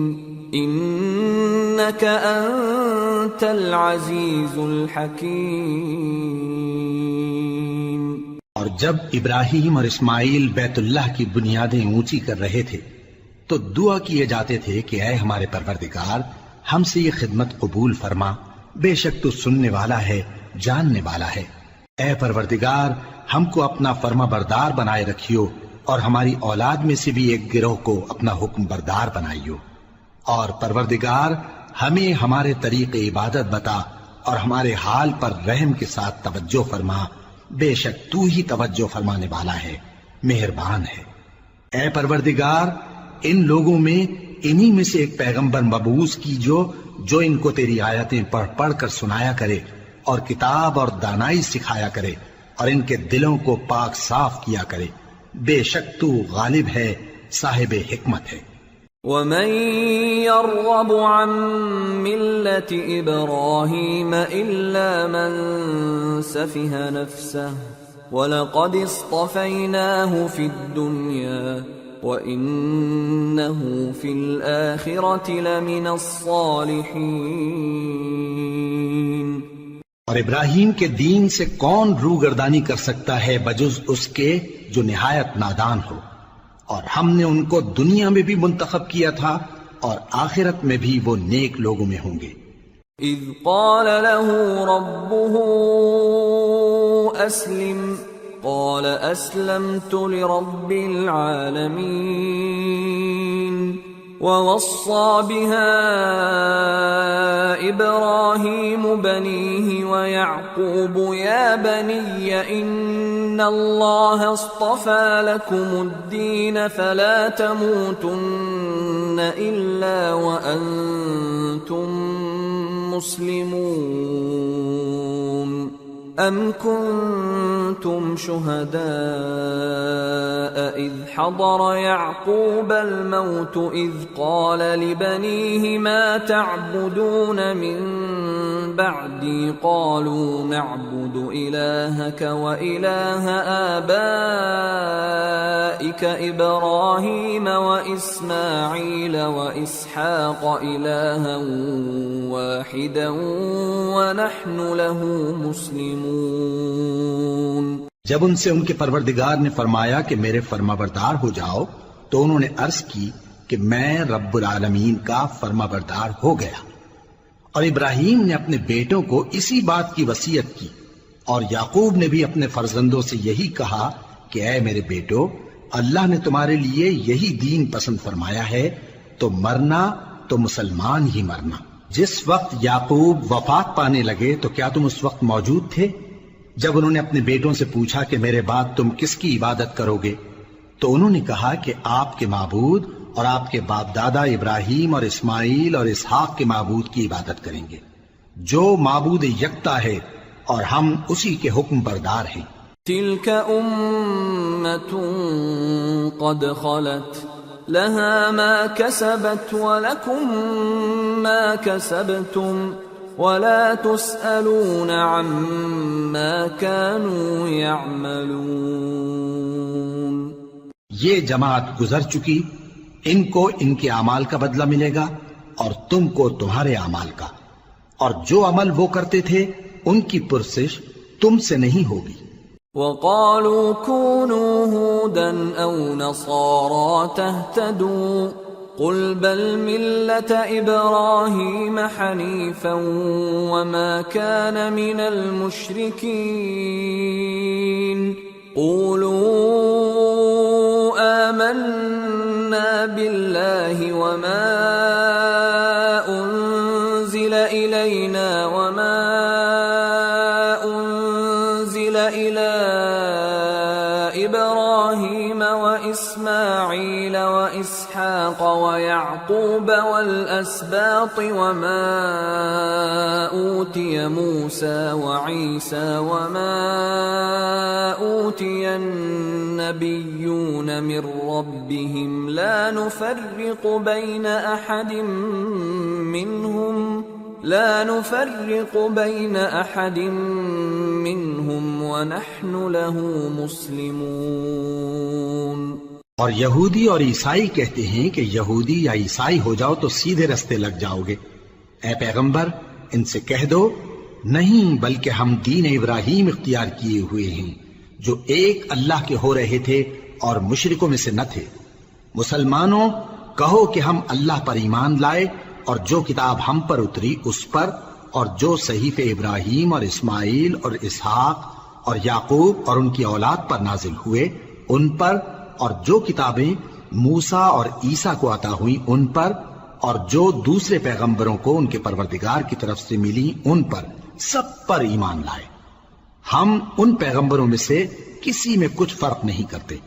إِنَّكَ أَنْتَ الْعَزِيزُ الْحَكِيمُ۔ اور جب ابراہیم اور اسماعیل بیت اللہ کی بنیادیں اونچی کر رہے تھے تو دعا کیے جاتے تھے کہ اے ہمارے پروردگار ہم سے یہ خدمت قبول فرما، بے شک تو سننے والا ہے، جاننے والا ہے۔ اے پروردگار ہم کو اپنا فرما بردار بنائے رکھیو اور ہماری اولاد میں سے بھی ایک گروہ کو اپنا حکم بردار بنائیو، اور پروردگار ہمیں ہمارے طریق عبادت بتا اور ہمارے حال پر رحم کے ساتھ توجہ فرما، بے شک تو ہی توجہ فرمانے والا ہے، مہربان ہے۔ اے پروردگار ان لوگوں میں انہی میں سے ایک پیغمبر مبعوث کی جو ان کو تیری آیتیں پڑھ پڑھ کر سنایا کرے اور کتاب اور دانائی سکھایا کرے اور ان کے دلوں کو پاک صاف کیا کرے، بے شک تو غالب ہے، صاحب حکمت ہے۔ وَمَن يَرْغَبُ عَن مِّلَّةِ إِبْرَاهِيمَ إِلَّا مَن سَفِهَ نَفْسَهُ وَلَقَدِ اصْطَفَيْنَاهُ فِي الدُّنْيَا وَإِنَّهُ فِي الْآخِرَةِ لَمِنَ الصَّالِحِينَ۔ اور ابراہیم کے دین سے کون روگردانی کر سکتا ہے بجز اس کے جو نہایت نادان ہو، اور ہم نے ان کو دنیا میں بھی منتخب کیا تھا اور آخرت میں بھی وہ نیک لوگوں میں ہوں گے۔ اذ قال له ربه اسلم قال اسلمت لرب العالمين ووصى بها إبراهيم بنيه ويعقوب يا بني إن الله اصطفى لكم الدين فلا تموتن إلا وأنتم مسلمون أم كنتم شهداء إذ حضر يعقوب الموت إذ قال لبنيه ما تعبدون من بعدي قالوا نعبد إلهك وإله آبائك إبراهيم وإسماعيل وإسحاق إلها واحدا ونحن له مسلمون۔ جب ان سے ان کے پروردگار نے فرمایا کہ میرے فرما بردار ہو جاؤ تو انہوں نے عرض کی کہ میں رب العالمین کا فرما بردار ہو گیا، اور ابراہیم نے اپنے بیٹوں کو اسی بات کی وصیت کی، اور یعقوب نے بھی اپنے فرزندوں سے یہی کہا کہ اے میرے بیٹو اللہ نے تمہارے لیے یہی دین پسند فرمایا ہے تو مرنا تو مسلمان ہی مرنا۔ جس وقت یعقوب وفات پانے لگے تو کیا تم اس وقت موجود تھے جب انہوں نے اپنے بیٹوں سے پوچھا کہ میرے بعد تم کس کی عبادت کرو گے؟ تو انہوں نے کہا کہ آپ کے معبود اور آپ کے باپ دادا ابراہیم اور اسماعیل اور اسحاق کے معبود کی عبادت کریں گے جو معبود یکتا ہے اور ہم اسی کے حکم بردار ہیں۔ تلك أمة قد خلت لها ما كسبت ولكم ما كسبتم ولا تسألون عما كانوا يعملون۔ یہ جماعت گزر چکی، ان کو ان کے اعمال کا بدلہ ملے گا اور تم کو تمہارے اعمال کا، اور جو عمل وہ کرتے تھے ان کی پرسش تم سے نہیں ہوگی۔ وقالوا كونوا هودا أو نصارى تهتدوا قل بل ملة إبراهيم حنيفا وما كان من المشركين قولوا آمنا بالله وما أنزل إلينا وما أنزل إلى إبراهيم وإسماعيل وإسحاق ويعقوب والأسباط وما أوتي موسى وعيسى وما أوتي النبيون من ربهم لا نفرق بين أحد منهم ونحن له مسلمون۔ اور یہودی اور عیسائی کہتے ہیں کہ یہودی یا عیسائی ہو جاؤ تو سیدھے رستے لگ جاؤ گے۔ اے پیغمبر ان سے کہہ دو نہیں، بلکہ ہم دین ابراہیم اختیار کیے ہوئے ہیں جو ایک اللہ کے ہو رہے تھے اور مشرکوں میں سے نہ تھے۔ مسلمانوں کہو کہ ہم اللہ پر ایمان لائے اور جو کتاب ہم پر اتری اس پر، اور جو صحیفے ابراہیم اور اسماعیل اور اسحاق اور یعقوب اور ان کی اولاد پر نازل ہوئے ان پر، اور جو کتابیں موسیٰ اور عیسیٰ کو عطا ہوئیں ان پر، اور جو دوسرے پیغمبروں کو ان کے پروردگار کی طرف سے ملی ان پر، سب پر ایمان لائے۔ ہم ان پیغمبروں میں سے کسی میں کچھ فرق نہیں کرتے،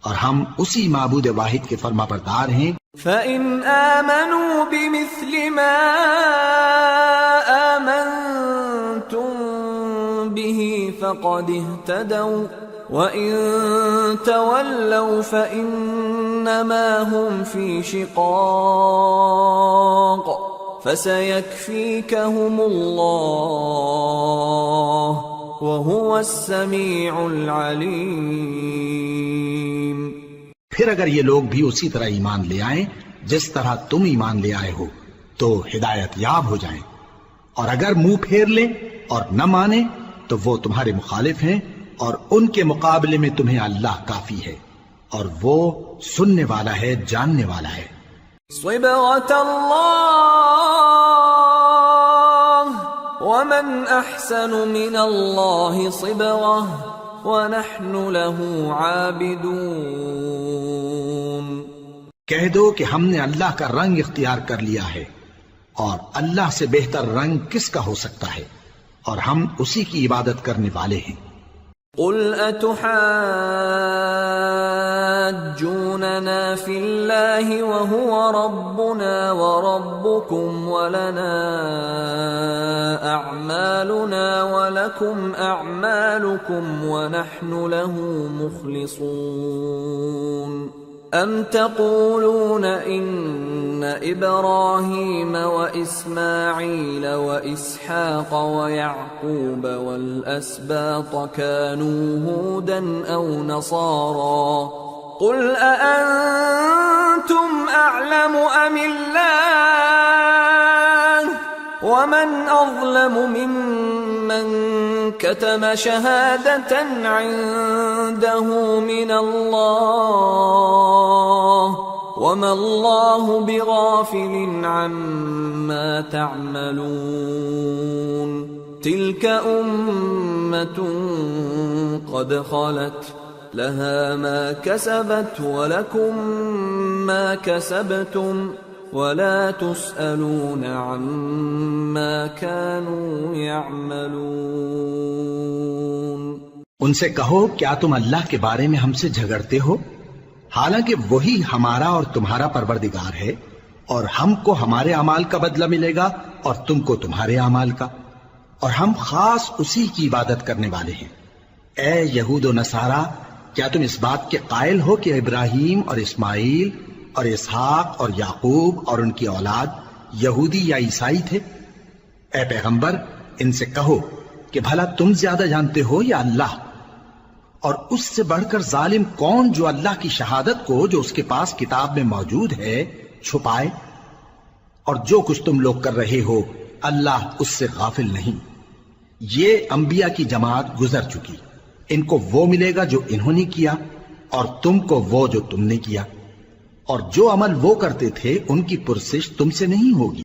اور ہم اسی معبود واحد کے فرما بردار ہیں۔ فَإِنْ آمَنُوا بِمِثْلِ مَا آمَنْتُمْ بِهِ فَقَدِ اهْتَدَوْا وَإِنْ تَوَلَّوْا فَإِنَّمَا هُمْ فِي شِقَاقٍ فَسَيَكْفِيكَهُمُ اللَّهُ وَهُوَ السَّمِيعُ الْعَلِيمُ۔ پھر اگر یہ لوگ بھی اسی طرح ایمان لے آئیں جس طرح تم ایمان لے آئے ہو تو ہدایت یاب ہو جائیں، اور اگر منہ پھیر لیں اور نہ مانیں تو وہ تمہارے مخالف ہیں، اور ان کے مقابلے میں تمہیں اللہ کافی ہے، اور وہ سننے والا ہے، جاننے والا ہے۔ صبغة الله ومن أحسن من الله صبغة وَنَحْنُ لَهُ عَابِدُونَ۔ کہہ دو کہ ہم نے اللہ کا رنگ اختیار کر لیا ہے، اور اللہ سے بہتر رنگ کس کا ہو سکتا ہے، اور ہم اسی کی عبادت کرنے والے ہیں۔ قُلْ أَتُحَاجُّونَنَا فِي اللَّهِ وَهُوَ رَبُّنَا وَرَبُّكُمْ وَلَنَا أَعْمَالُنَا وَلَكُمْ أَعْمَالُكُمْ وَنَحْنُ لَهُ مُخْلِصُونَ أَمْ تَقُولُونَ إِنَّ إِبْرَاهِيمَ وَإِسْمَاعِيلَ وَإِسْحَاقَ وَيَعْقُوبَ وَالْأَسْبَاطَ كَانُوا هُودًا أَوْ نَصَارَى قُلْ أَأَنْتُمْ أَعْلَمُ أَمِ اللَّهُ وَمَنْ أَظْلَمُ مِمَّنْ كَتَمَ شَهَادَةً عِنْدَهُ مِنَ اللَّهِ وَمَا اللَّهُ بِغَافِلٍ عَمَّا تَعْمَلُونَ تِلْكَ أُمَّةٌ قَدْ خَلَتْ لها ما كسبت ولكم ما كسبتم ولا تسألون عما كانوا يعملون۔ ان سے کہو کیا تم اللہ کے بارے میں ہم سے جھگڑتے ہو، حالانکہ وہی ہمارا اور تمہارا پروردگار ہے، اور ہم کو ہمارے اعمال کا بدلہ ملے گا اور تم کو تمہارے اعمال کا، اور ہم خاص اسی کی عبادت کرنے والے ہیں۔ اے یہود و نصارا، کیا تم اس بات کے قائل ہو کہ ابراہیم اور اسماعیل اور اسحاق اور یعقوب اور ان کی اولاد یہودی یا عیسائی تھے؟ اے پیغمبر، ان سے کہو کہ بھلا تم زیادہ جانتے ہو یا اللہ؟ اور اس سے بڑھ کر ظالم کون جو اللہ کی شہادت کو جو اس کے پاس کتاب میں موجود ہے چھپائے؟ اور جو کچھ تم لوگ کر رہے ہو اللہ اس سے غافل نہیں۔ یہ انبیاء کی جماعت گزر چکی، ان کو وہ ملے گا جو انہوں نے کیا، اور تم کو وہ جو تم نے کیا، اور جو عمل وہ کرتے تھے ان کی پرسش تم سے نہیں ہوگی۔